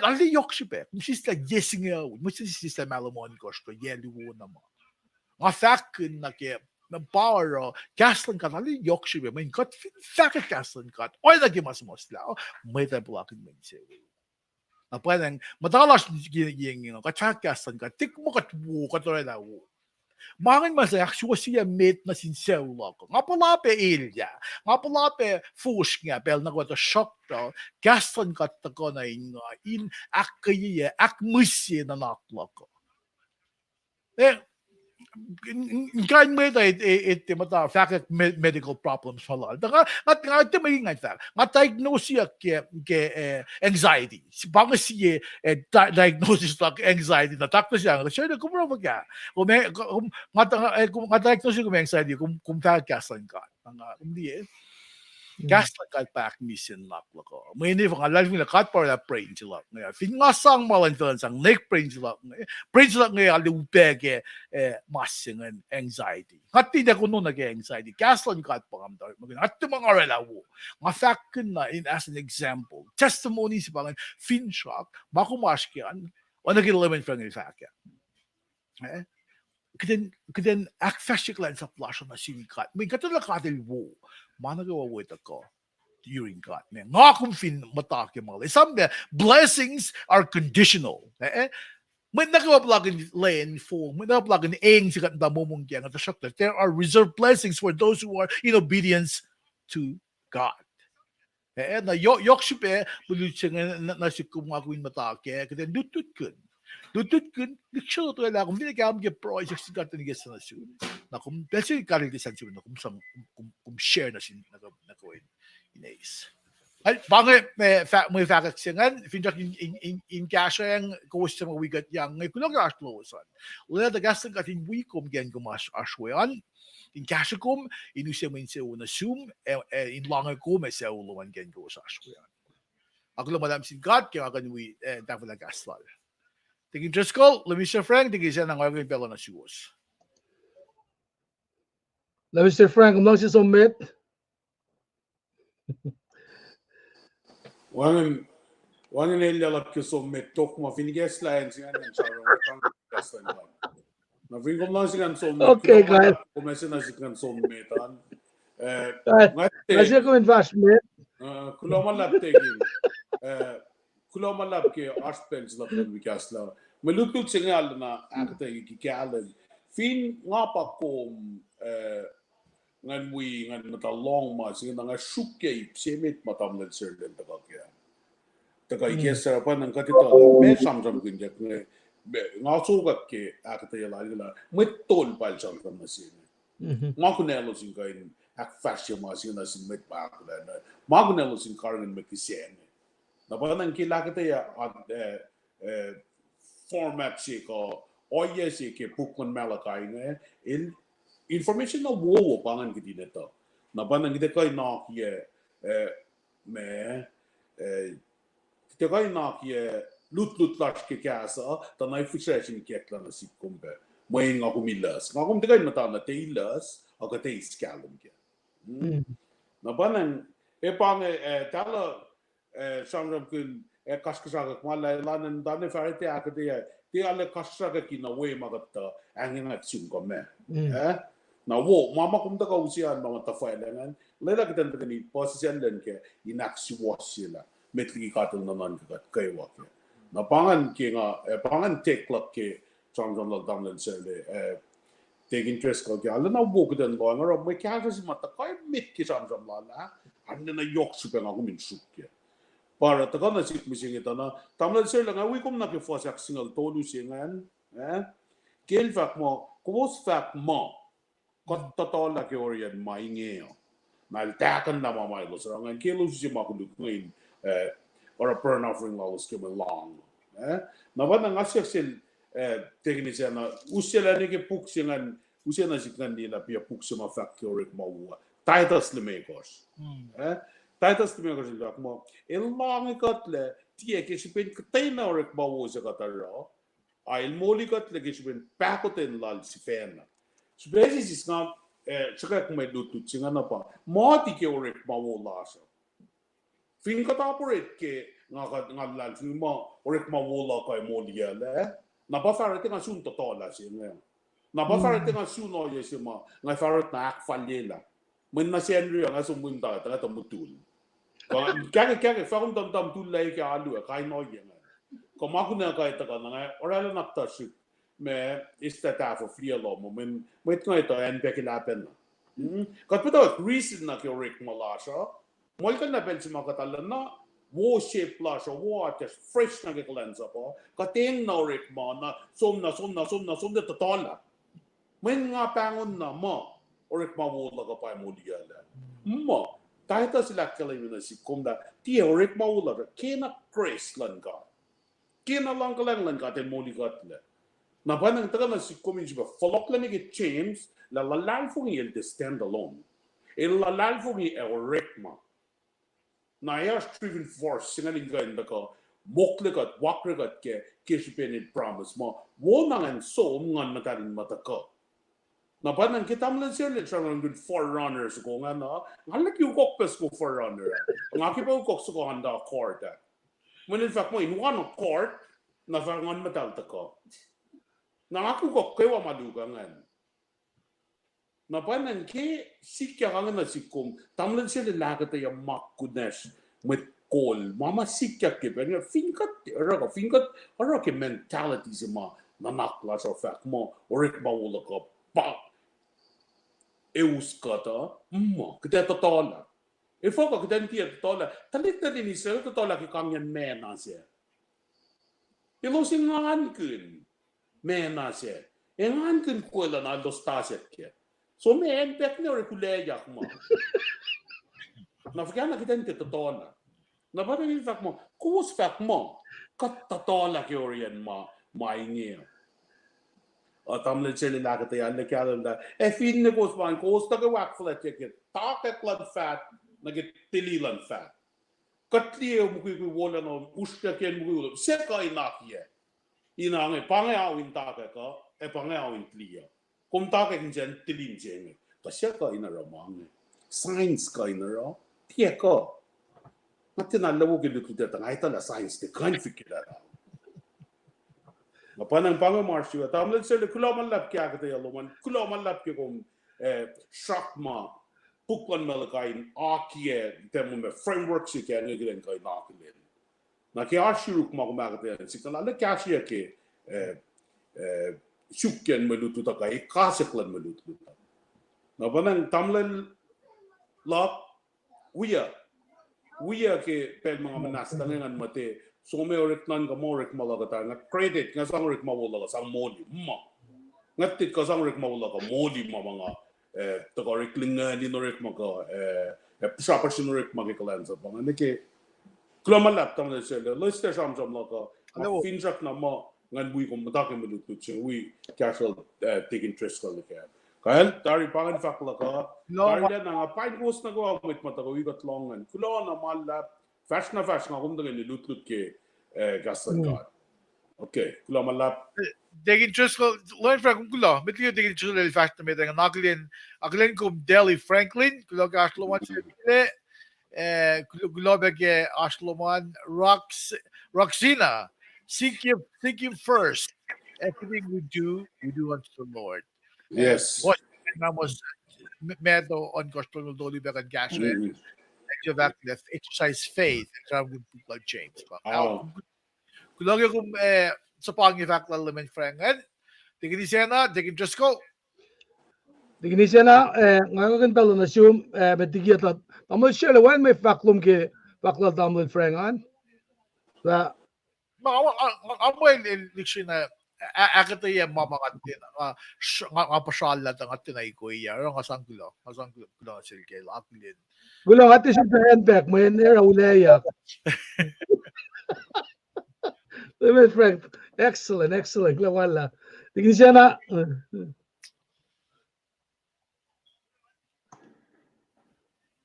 ali yok si pe kum sista yes nga mo sista malamon kos ko yeli wo na mo nga fact na kaya ng power gaslan kat ali yok si pe may kat fact gaslan kat oy lagi mas lao may tayo blocking may sewi na pwedeng madalas yung kat gaslan kat tik mo kat wo kat rin na wo Mangin masaya siya mate na sinsew lako. Nga pala pe ilya. Nga pala pe fush nga pel na kwata shock to. Gaston kat ko na in akaye akmusye na naklako. Kan may ito mata fact medical problems pala. At nga ito may nga fact. Nga diagnosis ke anxiety. Bang siya diagnosis tak anxiety na takto siya. Siya na kumuro ka. Kung diagnosis ko anxiety kung fact gaslan ka. Hindi gaslan ka pack mission naklo ko. May hindi nga lalim na kat para na brain sila. Fingasang malantalan sang neck brain sila. Brain sila nga alupege masing anxiety. At hindi ko nung nag-anxiety. Gaslan ka pa kamdar. At mga relawo. Nga fact na as an example. Testimony si pangan fin shock. Makumaskyan. O nag-eliminate from the fact. Keden akfashik lang sa flash na sinikat. May katulad katil wo. Managawa wait ako during God. Nga kung fin matake mga. Some blessings are conditional. May nakawablagin lane for may nakawablagin eng sikat na mumungkyan at the there are reserved blessings for those who are in obedience to God. Na yok sipe bulut siya na si kumakuin matake keden dutut kun. Dutut kun nagsiyo to la kung binigam ge projects sikat ni gesa na siya. Na kung kasi karig disan siya na kung share na sin nagawin inays. Ay bange may fact singan finjak in cash ang cost sa wigat yang ngay kunog ashlosan. Wala da gastan katin wikom gen gumas ashwean. In cash kom inusya min sa una zoom in long ko may sa uluan gen go sa ashwean. Ako madam sin God kaya kan we dapat gaslal. Tingin Driscoll, Mr. Frank, tingin siya ng organ pelo na shoes. Mr. Frank, kung lang siya submit. Wangen eljalap ke submit tok ma finiges lain singan yang cara orang gaslan kan. Na fin kom lang singan submit. Okay, guys. Komesa na singan submitan. Nasi ko investment. Kulomalap tegin. Kulomalap ke arspens lap ng gaslan. Malutut singal na akta ikikalan. Fin nga pa kom ngan mata long ma singa nga shukke semit matam na certain ta kaya ta kai kesa pa nang katita me samsam kunjak nga sugat ke akata yala met tol pal samsam na sin nga kunelo sin kain ak fashion ma sin na sin met pa na ma kunelo sin karin me kisen na pa nang kilakata ya format si ko oye si ke pukon malakai nga information na wo pangan kiti neto na banang kita kay nak ye kita kay nak ye lut lash ke kasa ta na frustration ke kla na sip kombe moy nga kumilas nga kum tikay mata na tailas o ka tay scalum ke na banang pang tala sangram kun kaskasa ka mala lanan dane farite akade ti ale kasraga ki na we magata angin at sum kome Mm. na wo mama kum ta kausian mama ta failangan lela kitan ta ni position len ke inaksi wasila metri katul na nan ka kai wa ke na pangan ki nga pangan tek klak ke chang jong la dam len sele take interest ko kya na wo ko den lo ngaro me kya sa mata kai mit ki chang jong la la an na yok su pe nga ko min su ke para ta kana sik mising ita na tamlan sele nga wi kum na ke fosak single to lu singan kel fak mo kubos fak mo kot totoo la ke orian maingeo mal takan na mamay lo sa ngan kilo si makunduk ngain or a burn offering laws ke long na ba nga sil teknisya na usela ni ke puksingan usela sikan nila pia puksima factory mawa titles le makers titles le makers la mo el long kotle tie ke sipin kay na orek mawo sa kataro ay moli kotle ke sipin pakoten lal si fena Spesies is not chaka kung may lutut singa na pa mati ke orek mawala sa fin ka operate ke nga lan fin mo orek mawala kay molia le na ba fara nga sun totola singa na ba fara nga sun no yes ma nga fara na ak falela mun na senri nga sumun ta mutul kaya fara tam tulay ke alu kay no yen ko makuna kay ta nga orala nakta shit med istata for fria lo men met ko ito en bekilapen kat pito reason na kyo rik malasha mol kan na pensi makatalan na wo shape lasha wo ates fresh na kiklensa po kateng na rik ma na som na de totola men nga pangon na mo orik ma wo la ka pa mo diala mo tahita sila kalay na si kumda ti orik ma wo la kena press lan ka kena lang ka ten mo ligatle na banang taga na si community ba follow lang ni James la lalal fung yel de stand alone el lalal fung y rekma na ya striven force singaling ga inda ko moklegat wakregat ke kishipen promise mo wo nang so ngan matarin mataka na banang kitam lang sila charang good forerunners ko nga na halak yung kokpes ko forerunner ngaki pa kok so ko handa court when in fact mo in one court na vangan matal ta ko na aku kok kewa madugangan na panan ke sikya kangan na sikum tamlan sila lagat ay makunes met kol mama sikya ke ben finkat ara ke mentality sa ma nanakla sa fact mo orik bawula ka pa euskata mo kita totola e foka kita ntia totola talit na din isa totola ki kanyan mena siya ilo singan kun mena siya. Engan kun kuela na dos taset ke. So me empek ne ore kuleya kuma. Na fikana kita nte totola. Na ba ni fak mo, kus fak mo. Kat totola ke orian ma ingi. Tamle chele la kata ya le kalenda. E fin ne kus ban kus ta ke wak flat ke. Ta ke klad fat na ke tililan fat. Katlie mo ku wala no usta ken mo. Se ka inakie. Ina nge pange awin take ka pange awin tlia kum take kinjen tilin jenge ka sia ka ina ramang science ka ina ra tie ka matina lawo ke lutu ta ngai ta la science de kan fikira na panang pange marshu ta amle se le kula malap kya ka ya loman kula malap ke kom shakma pukwan malakain akie temu me framework si ke ngelen kai naklen na ke ashuruk magmagte sikala le kashia ke shukken melutu ta kai kaseklan melutu na banang tamlen la wiya ke pel mga manas tangan mate so me orik nan ga morek malagata na credit nga sang orik mawala sang moli ma ngatit ka sang orik mawala ka moli ma mga to orik lingan ni orik maga shopper sin orik magikalanza bang neke Klamalap tamle sele liste samjam laka finjak na ma ngan bui ko matake melutu che wi casual take interest ko leka kael tari pangan fakla ka tari na pain post na ko mit mata ko wi got long and kulo na malap fashion kum de lut ke gasan ka okay kulo malap take interest ko learn fra kulo mit yo take interest le fashion me dengan aglen kum Delhi Franklin kulo gaslo wat global Ashloman Roxina seek him first. Everything we do unto the Lord. Yes. What was medo on Gospel Dolly Began Gasher, Mhm. left exercise faith, and with James. Ah. Kulog yung sa pangifak lalaman frangan. Tingin sena, tingin just go. Digni sena ngayon talo na siyum metigiat at tamo siya lawan may faklum ke fakla tamul frangan. Sa Amoy election na akita yung mamakatin nga pasyala ang atinay ko iya nga sanggulo kulo silke laklin. gulo ati siya handback may nera ulaya. My friend, excellent. Wala. Digni sena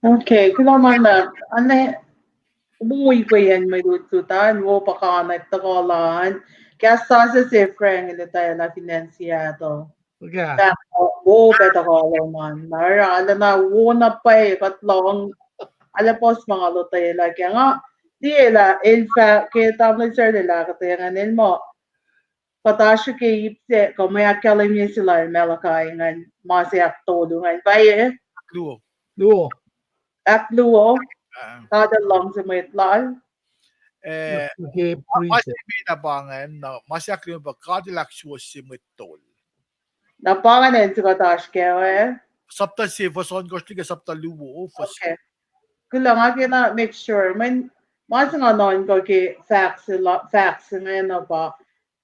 Okay, kailangan na, umuwi ko yan, may lututan, wo pakanat, takalaan, kaya sa Frank, ito tayo na finansiyado. Okay. Wo, petakalang man, nara, alam na, wo na pa katlong, alam po sa mga lutay, kaya nga, di in fact, kaya tamang sir nila, kaya nga mo, patasyo kay ipse, kung may akalim niya sila, melakay, nga, masaya todo, nga, baye, Luo. at luo, kada lang sa may itlal. Okay, Masih binabangan na masih akli ba Cadillac was simitol. Napanganin sa katash kaya Sabta si Fason Gostiga sabta luwo. Okay. Kulang ako na make sure. Mas nga noon ko kay facts nga na ba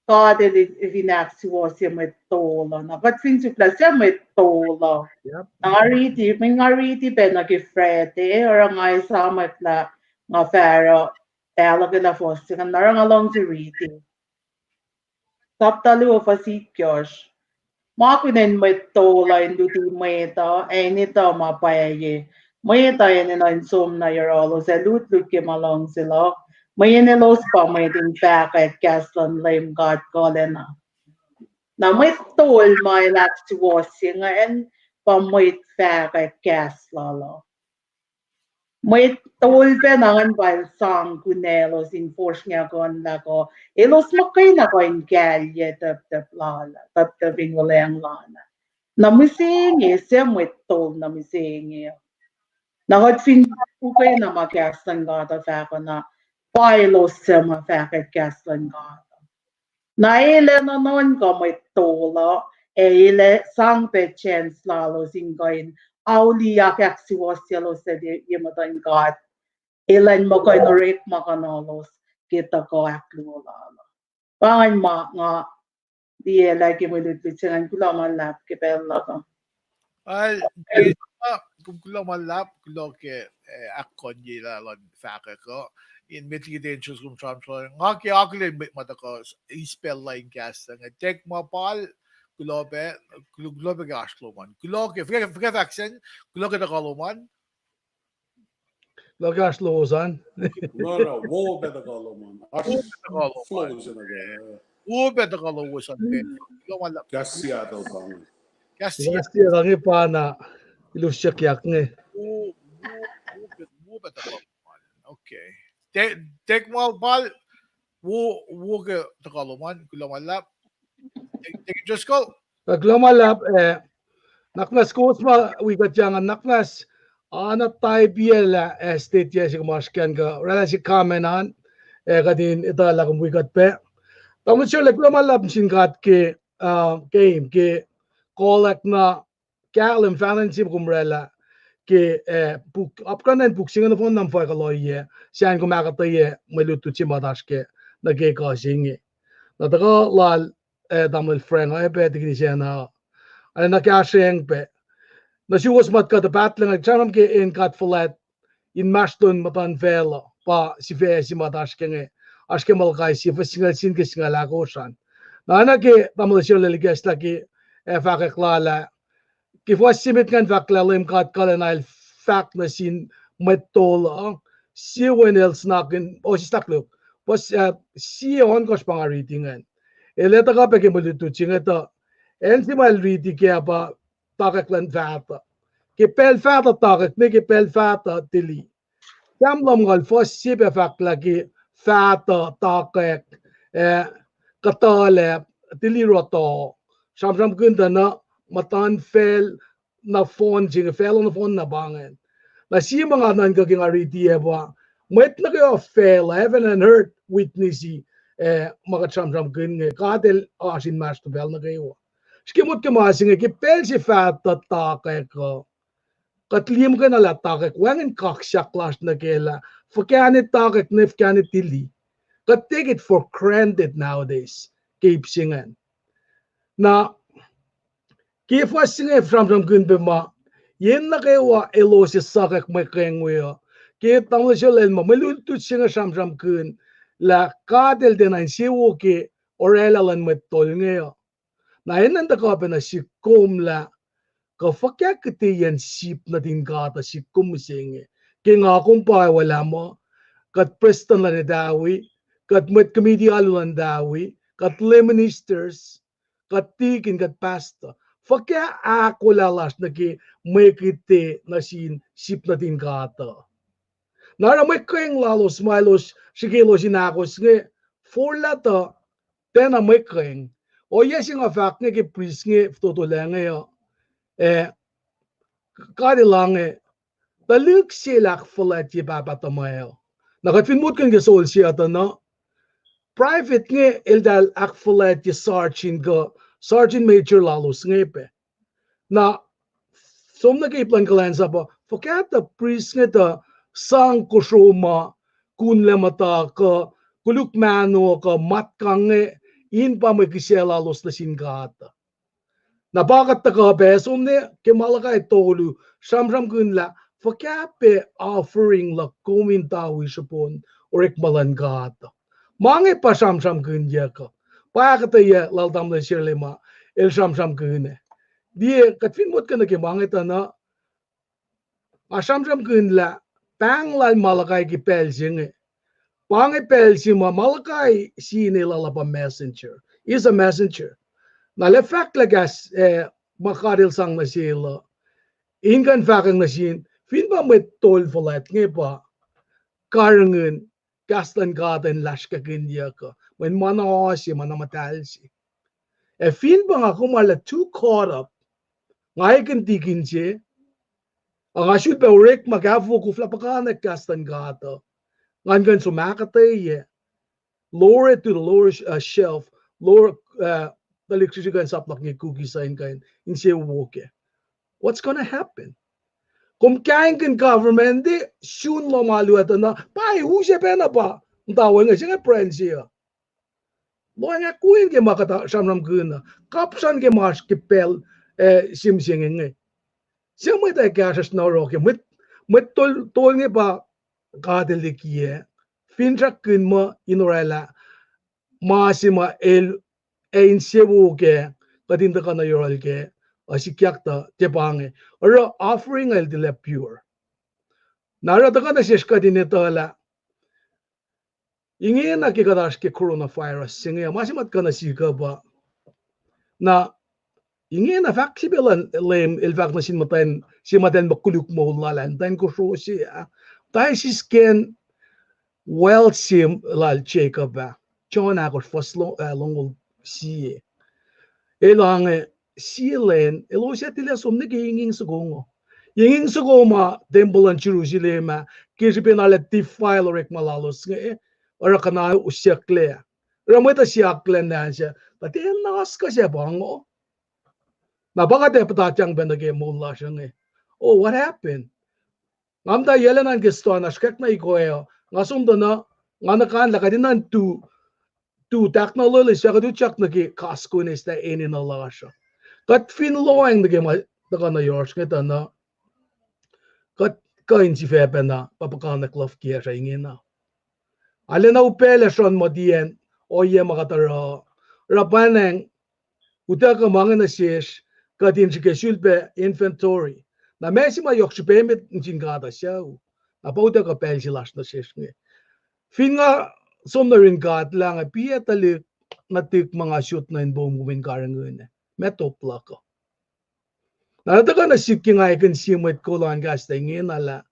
kada vinax was simitol na. But fin su plus simitol. Yep. May ngariti pa nag-frete or nga isamat na nga faro talaga na fosti nga narang along si Riti. Taptalo fa si Kyosh. Makinen may tola induti may ito, nito mapayaye. May ito yan na insum na yorolo sa lut ke malong sila. May nilos pa may din packet kaslan lame god na. Na may tol may laks wasi nga en pamoit packet kaslalo. May tol pa nangan balsang kunelos in force niya kon lako. Elos makay na ko in galye tap lala. Tap bingulayang lana. Namisingi siya may tol namisingi. Nahot fin ukay na makastan gata fako na pilos siya mafakit kastan gata. Naile na noon ko may tola. Eile sang pe chance lalo singoyin. Aulia kaksiwasya sa yamatan God. Ilan mo kayo norek makanolos kita ko aklo lalo. Pangan nga di lagi mo lututsingan ko lang lap kipela ko. Ay, kung kulang malap kulo ke akon yila lon faka ko in mitigation kung transfer nga ke akli matako spell line cast nga tek mapal kulobe gasloman kuloke fika faxen kuloke da kaloman Lagas losan. No, wo better call man. Flows in again. ube da kalosan kulo malap Seattle bang. kasi Kasi rangi pa na ilusyak yak nge. ube da kaloman okay tek mapal wo ke da kaloman kulo malap just go Paglamalap naknas ko ma wigat jangan naknas ana tay biela state ya sig maskan ka rala si kamenan kadin ita la kum wigat pe tamu sure paglamalap singat ke game ke kolak na kalim fancy kumrela ke book upkanen book singa phone nam fa ka loye sian ko makata ye malutu chi madaske na ke ka singi na daga lal damel friend ay pe digni siya na ay nakasheng pe na si was mat ka the battle ng chanam ke in kat flat in maston matan vela pa si fe si madaske nge aske mal kai si fa singa sin ke singa la ko san na na ke damel siya le gas la ke fa ka klala ke was simit kan fa klalim kat kalenal fact na sin metol si when else nakin o si staklo was si on kos pangaritingan eleta ka peke mulutu chingeta ensimal riti ke apa takaklan fata ke pel fata takak ne ke pel fata tili jamlam gal fos sibe fakla ke fata takak katale tiliroto samsam kunta na matan fel na phone jing fel on phone na bangen na si mga nan ka ngari ba met na kayo fel heaven and earth witnessy mga samsam kun nge kadel asin mas to bel na kayo skimot ke masing ke pel si fat ta ka katlim ka na la ta ka wangin kaksya class na kela fakane ta ka nef kane tili but take it for granted nowadays. Keep singing. Now, keep was singing from good bema. Yen na kayo wa elosi sakak may kengwe. Keep tamo siya lelma. Malultut singa from kun. La kadel din ang siwo ke orelalan met tol ngayo. Na yen nanda ka pa na si kumla. Ka fakya kiti yan sip na din kata si kumsinge. Kaya nga kumpay wala mo. Kat preston lang ni dawi. Kat met committee alulan dawi, kat le ministers, kat tikin, kat pasta. Fakya ako lalas na ki may kiti na sin sip na din kata. Nara may keng lalos, malos, sigilo sinakos nga, for lata, tena may keng. O yes yung fact nga ki pris nga, tutuleng nga, kadi lang taluk silak fulat yung papatamayo. Nakatfinmut kang gasol siya ito, no? Private nga eldal akfulat yung sergeant major lalos nga pe. Na som nag-iplan ka lang sa po, fakata priest nga ta sang kusuma kunle mata ka kulukmano ka matkang nga in pa may kisya lalos na singata. Na bakit ta ka be, som ne kemalakay tolu samram kunla fakape offering la kumintawi siya pon or ikmalan gata. Mange pa samsam kunja ka. Pa kata ya laldam le shirlema el samsam kunne. Dia katfin mot kana ke mange ta na samsam kunla pang lal malakai ki pelsinge. Pange pelsima malakai sine lalapa messenger. Is a messenger. Na le fact lagas makadil sang na sila. Ingan fakang na sin fin ba met tol volat nge pa karangen Gastan garden lashka gindia ka when manasi manamatalsi. E fin ba nga kumala too caught up ngay kan tikin siya ang asyut pa urek magafu ku flapakanek gastan gata ngan gan sumakatay lower it to the lower shelf lower taliksigan saplak ni cookies sa inkain in siya woke. What's gonna happen? Kung kain kan government di soon lo maluat na pai husya pena pa tawag nga siya friend siya lo nga kuin ke makata samram kuna kapsan ke mas ke pel simsing nga siya mo ta kasas na ro ke met tol nga pa kadelikie finrak kun mo inorela masima el ein sebu ke kadinda kana yoral ke asikyakta tepange or offering el dile pure nara taka na sheska dinetala ingin na kikadash ke coronavirus singa masimat kana sika ba na ingin na vaksibelan lem el vak na simaten makuluk mo lalan tan ko so siya tay si skin well sim lal check ba John ako foslo longol si elang silen elo siya tila somne ginging sugongo yinging sugoma temple in Jerusalem kisipin ala defile rek malalos nga or kana usyakle rameta syakle na siya pati nas ka siya bango na baka de patachang benage mulla siya nga oh what happened ngamda yelan ang gesto na skek na ikoyo ngasumdo na nganakan lakadinan tu technology siya kadu chak nagi kasko ni sta inin na lasha kat finloing nagi na yours kita na kat kain si fepe na papakana klaf kia sa ingin na alin na upele son mo diyan o ye makatara rapaneng utaka mga na siya katin si kesulpe inventory na mesi ma yok si pemit njin gada siya na pa utaka pel si las na siya fin nga som na rin gat lang piya talik natik mga shoot na inbong gumin karang yun metopla ko nataka na siki nga ikan simit ko lang gas ta ingin ala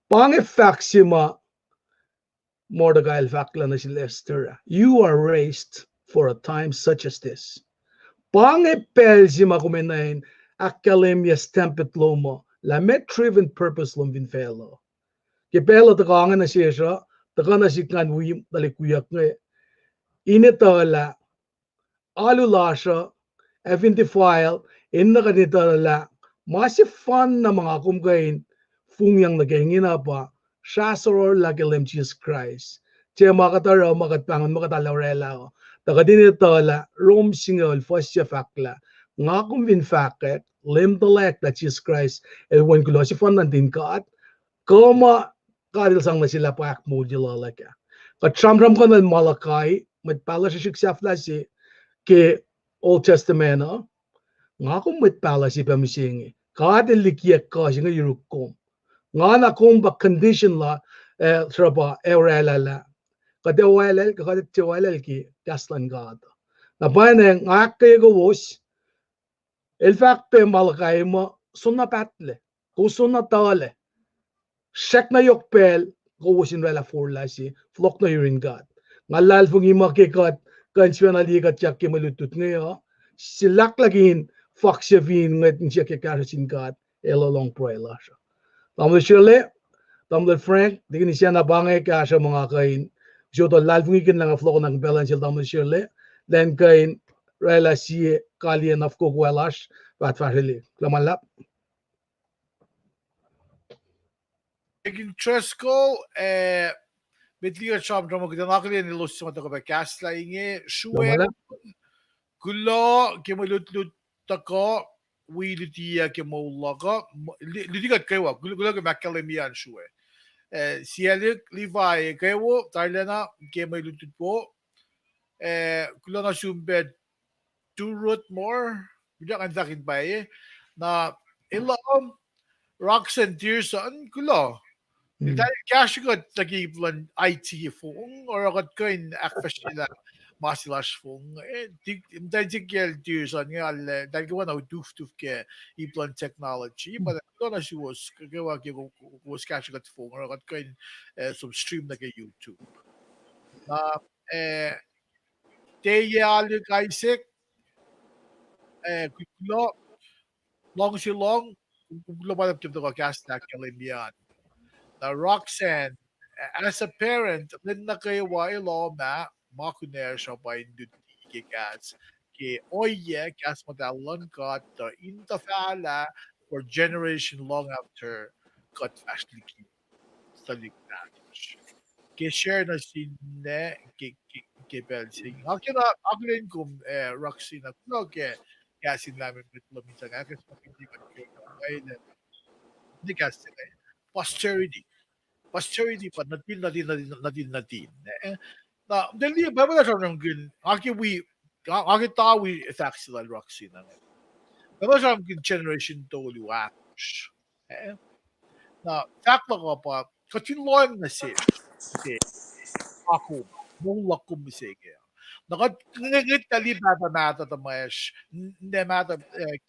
pange faksima Mordecai fakla na si Lester. You are raised for a time such as this. Pangepel si makumenain academias tempet lomo la met-driven purpose lom vin fellow. Kipelo takangan na siya siya, takan na si kan wim talikuyak nga. Initala, alulasya, evintifile, inna kanitala, masih fun na mga kumkain, fungyang nagahingina pa, Shasor lagilim Jesus Christ. Tiya makatara, makatpangan, makatalaurela, takadinitala, Rome single, fasya fakla, nga kumvin faket, lim talek na Jesus Christ, when kulo si fun nantin kaat, koma kadil sang na sila pa akmo jilalaka. Katramram ka ng Malakay, matpala siya siksafla si ke Old Testament, nga kung matpala si pamisingi, kadil likiyak ka siya nga yurukom. Nga na kung ba condition la, traba, eurela la, kadewalel, kadewalel ki, kaslan gada. Na ba na nga kayo gawos, il fact pe Malakay mo, suna patle, kung suna tale, shek na yokpel, gawasin wala for lasi, flok na yurin God. Ngalal fung imakikat, kansyon alikat siya kimalutut ngayon, silak lagin, faksevin, ngayon siya kikarasin God, elalong proela siya. Tamle Shirley, tamle Frank, di kini siya nabangay ka siya mga kain, siya to lal fung ikin lang a flok ng balance siya tamle Shirley, then kain, rela si kalien of kukwelash, pat fahili. Klamalap. Tresco, Midweek shop drama kita nakali ni Los sa mga podcast lainge, shuwe, Klamalap. gulo, kimalut-lut tako, wilitia kimulaga, litigat kayo, gulo ka makalemian shuwe. Sielik, Levi, kayo, Tarlena, kimalutut po, gulo na sumbed, two root more, bilang ang dakin pa na ilang rocks and tears on gulo. Dahil cash ko tagiblan IT phone or agad ko in akfasila masilash phone dahil tigel tears on nga dahil ko na duf ke iplan technology but ko na siya was kagawa ko was cash ko phone or agad ko in some stream na kay YouTube na Teyal Isaac kulo long si long kulo ba kita ko cast na kalimian na Roxanne, as a parent, lin na kayo wa ilo ma, makuner siya pa induti gas. Ke oye, gas madalon got the intafala for generation long after got fastly keep studying Spanish. Ke share na sinne, ke belsing. Akin kum Roxanne at no ke gasin namin mitlo minsan. Kasi hindi ko kayo hindi kasi posterity pa natin. Na dali ba ba sa nang gin aki tawi effects la Roxy na. Ba ba sa generation to liwash. Na takla ko pa continuing na si ako mong lakum sige. Nakat ngit tali bata mata tamash ne mata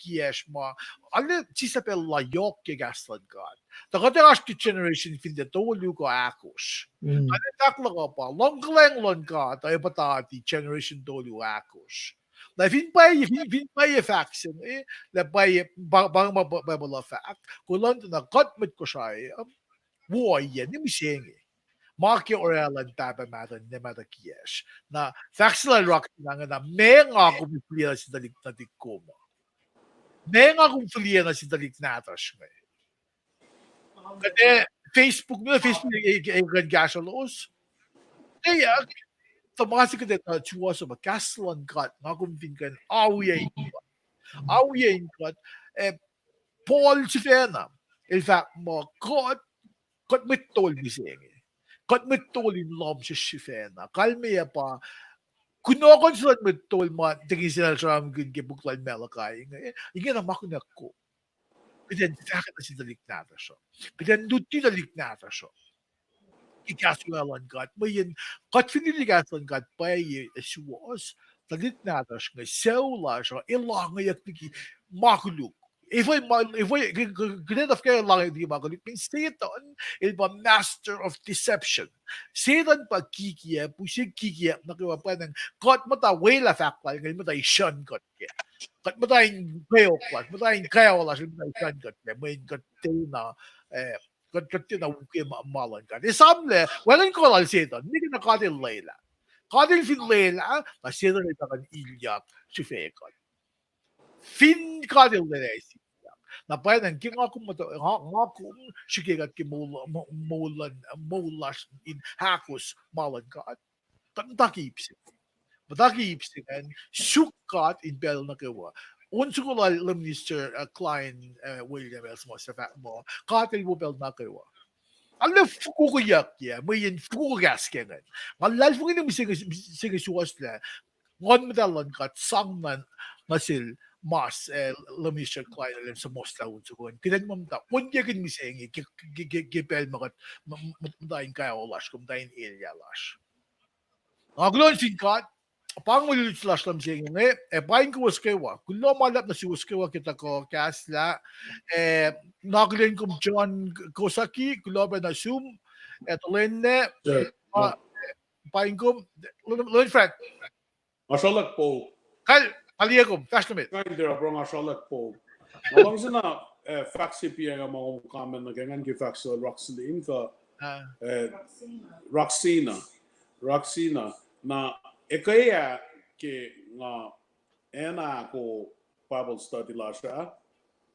kiesh mo. Alle chisa pe layok ke gaslan god. Nakat ash ki generation fin de to lu ko akos. Alle takla ko pa long lon ka tayo patati generation to lu akos. Na fin pa faction la pa bang mababala fact. Kulon na cut mit ko siya. Wo yan ni misenge. Maki Orelan taba mata ne mata kiesh. Na faxila rock na may nga kumipiliya si dalik na dikoma. May nga kumipiliya na si dalik natas nga. Kaya Facebook ay gasya loos. Kaya tamasi ka dito chuwa sa makaslan kat nga kumipin awiyain kat Paul si Fena. In fact, kat mitol bisenge. Kat mitolin lom si Shifena. Kalmiya pa. Kunokonsulat mitol mo. Tingin sila sa mga gibuklan melakay. Ingin ang makunak ko. Kaya sakit na sinalik nata siya. Kaya nuti nalik nata siya. Ikasualan kat. Mayan. Kat finiligasan kat. Paya isuwas. Nalik nata siya. Sewla siya. Ilang ngayak niki makuluk. if I ganun of kayo lang hindi magalit, Satan is the master of deception. Satan pagkikiya, pusig kikiya, nakiwa pa ng kot mata wala fact ngayon mata isyan kot kaya. Kot mata yung kayo kot, mata yung kayo wala siya mata isyan kot kaya. May kot na, kot na wuki maamalan ka. Isamle, walang ko lang Satan, hindi ka nakatil layla. Katil fin layla, na Satan ay takan ilyak, si Fekot. Fin katil layla ay na parang ako sikigat mulas in hakus malan kat takipsin and sukat in bel na kawa unsugula Mr. Klein William Elsmo sa fact mo katil mo bel na kawa alam fukuyak ya may in fukugas kenan malal fukin mo sige suwas la ngon medalon kat sangman masil mas Mr. Klein alam sa most tawon sugon kinan mo ta kun yakin mi sengi gipel makat madain kaya olash kum dain area lash aglon sinkat pangulit slash lam sengi bain ko waskewa kullo malap na si waskewa kita ko kasla naglen kum John Kosaki kullo ba na zoom lenne bain kum lon friend Masalak po. Aliakum, fast limit. Kain dira bro masalak po. Along sa na faxi piya nga mga comment na gangan ki faxi Roxlene ka Roxina na ekaya ke nga ena ako Bible study la siya.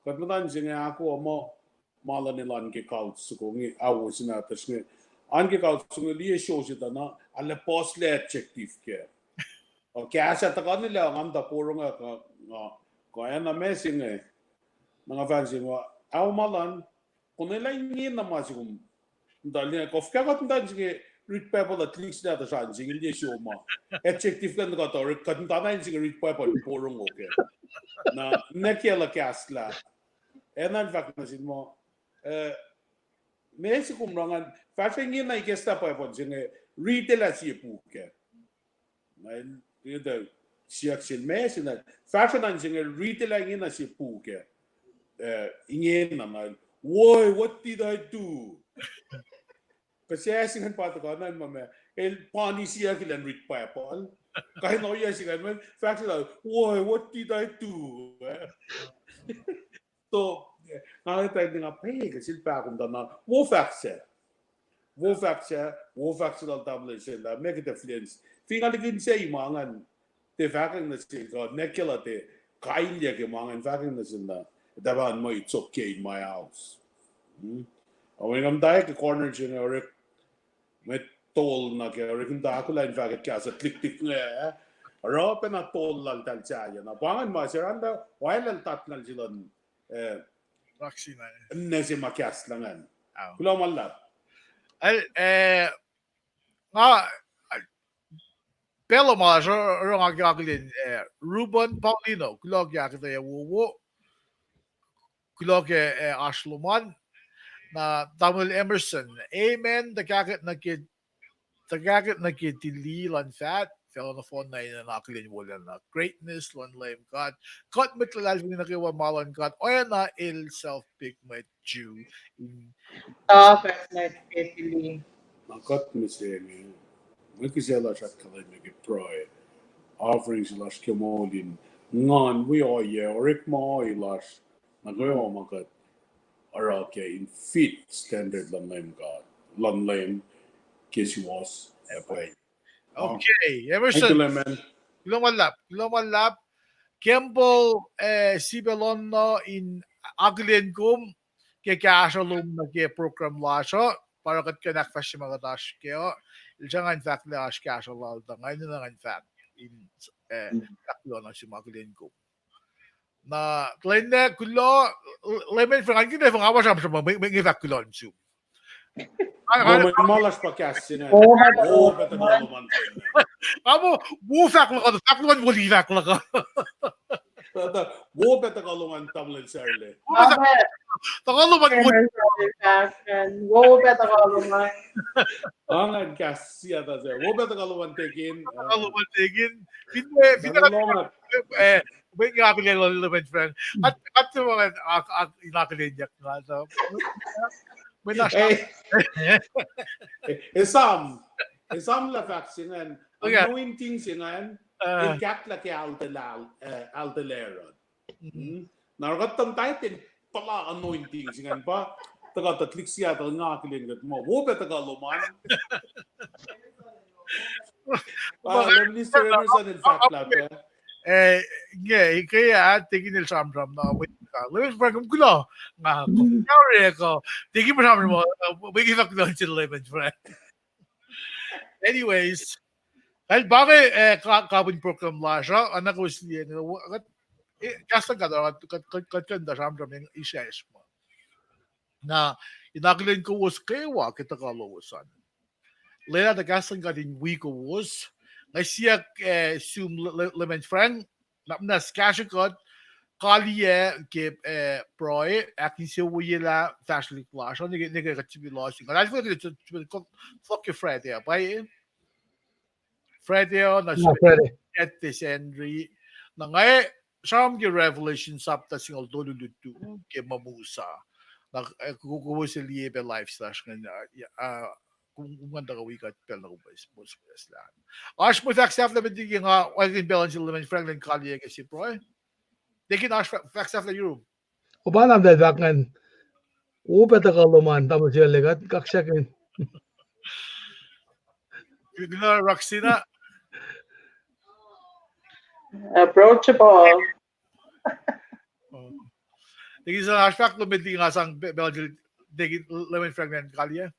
Kat madan singa ako mo malanilan ke couch ko ngi awo sinatas ngi ange couch ngi liye show sita na alle posle adjective ke. Okay, asa ta kanila ang amda puro nga ko na messing mga fans mo aw malan kung nila ingin na masigum dali ko fkagat ndan sige read people at least na ta san sige liye show mo adjective kan ka to kan ta na sige read people puro okay na nekela kasla enan fact na sin mo mesigum rangan fashion ngin na ikesta pa po sige read la si puke na ito siya mes na fashion ang singa retail ang ina si puke ingin naman why what did I do kasi singan pa to kanan mama el pani siya kilan read pa Paul kahit no yes singan man fashion why what did I do so nakita nga pa kasi pa kung na wo faxe dal tablet sila make it influence fingaligin siya imangan te fakang na siya nekela te kailya ke mangan fakang na sila daban mo it's okay in my house when I'm dai ke corner siya or met tol na ke or kung da ako lang fakat kasa click nga ro pa na tol lang tal siya na pangan ma siya anda while tatlan sila Roxina nesi makias langan kulo malap Pelo mas orang agak Ruben Paulino kulog ya kita ya wo kulog Ashloman na Tamil Emerson amen tagaket na tili lan fat fell on the phone na inaklin wala na greatness lan lame God cut metlal ni nakiwa malan God oya na il self pick my Jew in personally. Kat miseni, makisela siya kalay nag-pray. Offerings lash kemolin, ngan we are ye, orik mo ilash, nagayo makat, arake in fit standard lanlaim God, lanlaim, kiss you was, epay. okay Thank Emerson you, man. Lumalap Campbell Sibelon no in Aglen kum ke kasalum na ke program lasho para kat kanak fash mga dash keo jangan fact la ash kasal da ngayon na ngayon fact in taklo na si Maglen kum na klende kulo lemon fra ngin fa ngawa sa may fact kulo nsu Roman malas pa kasi na. Beto na naman. Amo, wo fact la ka fact one wali fact la ka Wo betakalungan tamlin serle. Abe, Tagaluman mo. and wo better call my. Angan gas siya ta sir. Wo betakalungan takin. Tagaluman tigin. Dalawang May ngakilala naman, friend. At yung mga inakilinyak nga. So, may nasa. Isam la vaccinen. Anointing singan. Ikat la ke altelera. Naragatang title pala anointing singan pa. Taga tatlik siya ta ngakilingat mo. Wo betakaluman. Mr. Emerson in fact la kaya tingin nil samram na wait ka. Lewis Frank gulo nga ko. Kaya ko tingin mo samram mo. Bigay ka doon sa Lewis Frank. Anyways, dahil bakit kabin program la siya, anak ko siya kasta ka daw kanda samram yung isayas mo. Na inakilin ko was kawa kita kalawasan. Later the kasta ka din week was siya sum lemon friend na skasha god kaliye ke proy akin siya wala fashionly clash on nigga ka tibi loss and I feel to fuck your Fred yeah by Fred na at this Henry na ngay siyam ge revelation sapta single dolulutu ke mamusa na kukuha sa liebe life slash kung ganda ka wikat pel na kubais bos lang. Ash mo fax after bidig nga wagin balance element Franklin Collier kasi pro. Dikin ash fax after you. Uban am dadakngan. Upetakaluman tamo siya legat kaksakin. Gina Roxina. Approachable. Dikin sa ash fax lo bidig nga sang Belgian dikin lemon Franklin Collier.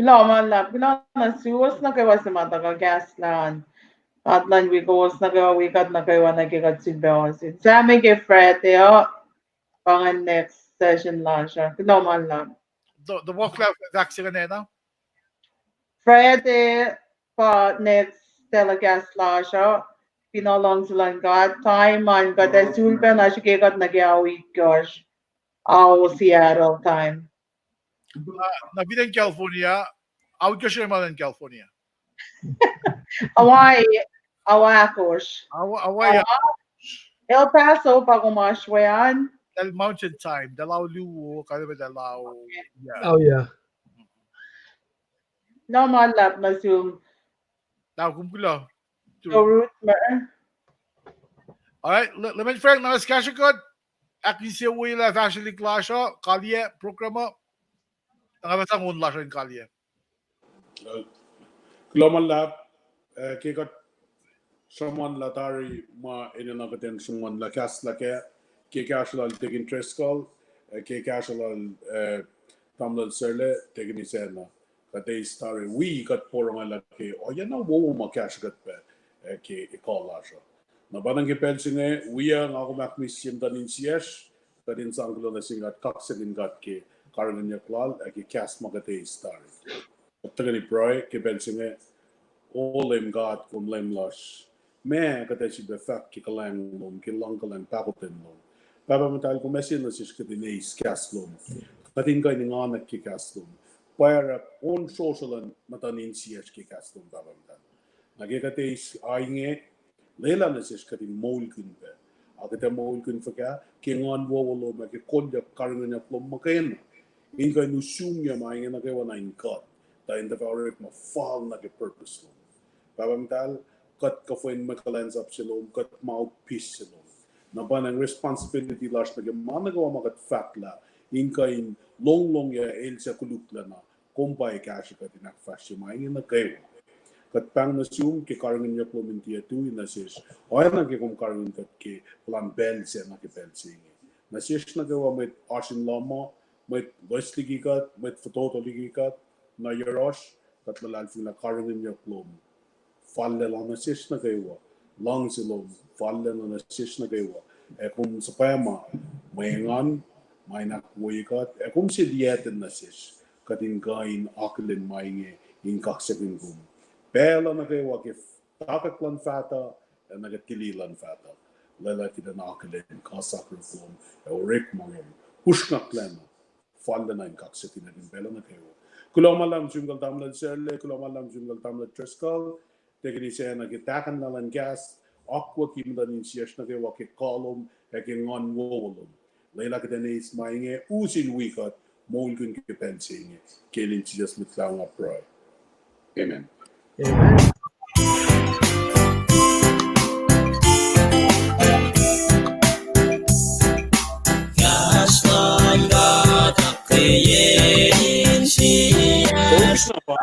Pila si was na kayo sa mata ka gas lan. Atlan we go was na kayo wikat na kayo na kayo si Belsin. Sami kay Fred yo pangan next session lang siya. Kinaman lang. The walk left vaccine na. Fred pa next telecast lang siya. Pinalong sila God time man kada sulpa na siya kayo nagyawi gosh. Seattle time. Nabila in California. Out ka siya naman in California. Hawaii, Awakos. Hawaii. El Paso, Pagumashwayan. Dal mountain time. Dalaw luwo. Kaya ba dalaw? Yeah. Oh yeah. No malap na zoom. Now kumpulo. So root man. Alright, lemon Frank na skasha god. Akin siya wala fashion klasyo. Kalye programa. Nangabatang unla siya yung kalye. Kloman lab, kikat someone latari ma inanakatin someone lakas lake, kikashalal take interest call, kikashalal tamlal serle take ni sena. Kate stari we kat porong lake, o yan na wo ma cash kat pe, ki call lasha. Na banang kipensinge, we ang ako makmisim tanin siyas, kadin sanglo na singat kaksagin kat ki karangan niya klal, ki cash makate stari. Tagani proy kipensinge olem God kum lem lush me kata si befak ki kalang lom ki long kalang pakoten lom baba matal ko mesin sis kadine skas lom katin ka ni ngana ki kas lom para on social matanin sias ki kas lom baba matal nage kate is ainge lela na sis kadin mol kun be agata mol kun faka ki ngan wo lo ma ki konja karanga lom makayen inga nu sumya ma inga na kay wana in God in the fabric mo fall na purpose lo. Babamtal kat ka fuen makalens up silom kat mouthpiece silom. Na ba ng responsibility lash na managawa makat fact la in kain long ya el sa kulukla na kumpay kashi kat inak fashion maingin na kayo. Kat pang na sum ki karangin niya plumentia tu in asis. Oya na ki kum karangin kat ki plan bel siya na ki bel singi. Nasis na gawa met asin lama, met westligikat, met fototoligikat, na yarosh kat malalfing na karangin niya plum falle lang na sis na kayo lang silom falle na sis na kayo kung sa pema mayangan may nakwayikat kung si dieten na sis katin kain aklin mainge in kaksagin kum pela na kayo kif takatlan fata nagakililan fata Lela kita nakalen kasak reform Rick mangem Hushkaklen Fallen ein Kaksetin in Bellanakeo. Kulomalam jungle tamlet serle, kulomalam jungle tamlet trescal, tegni sena gitakan nalan gas, aqua kimdan in siasnake wake column, hacking on wallum. Leila kitanis mainge usin wikat, molgun kipensing, killing just with lang upright. Amen. Amen. Focus na pa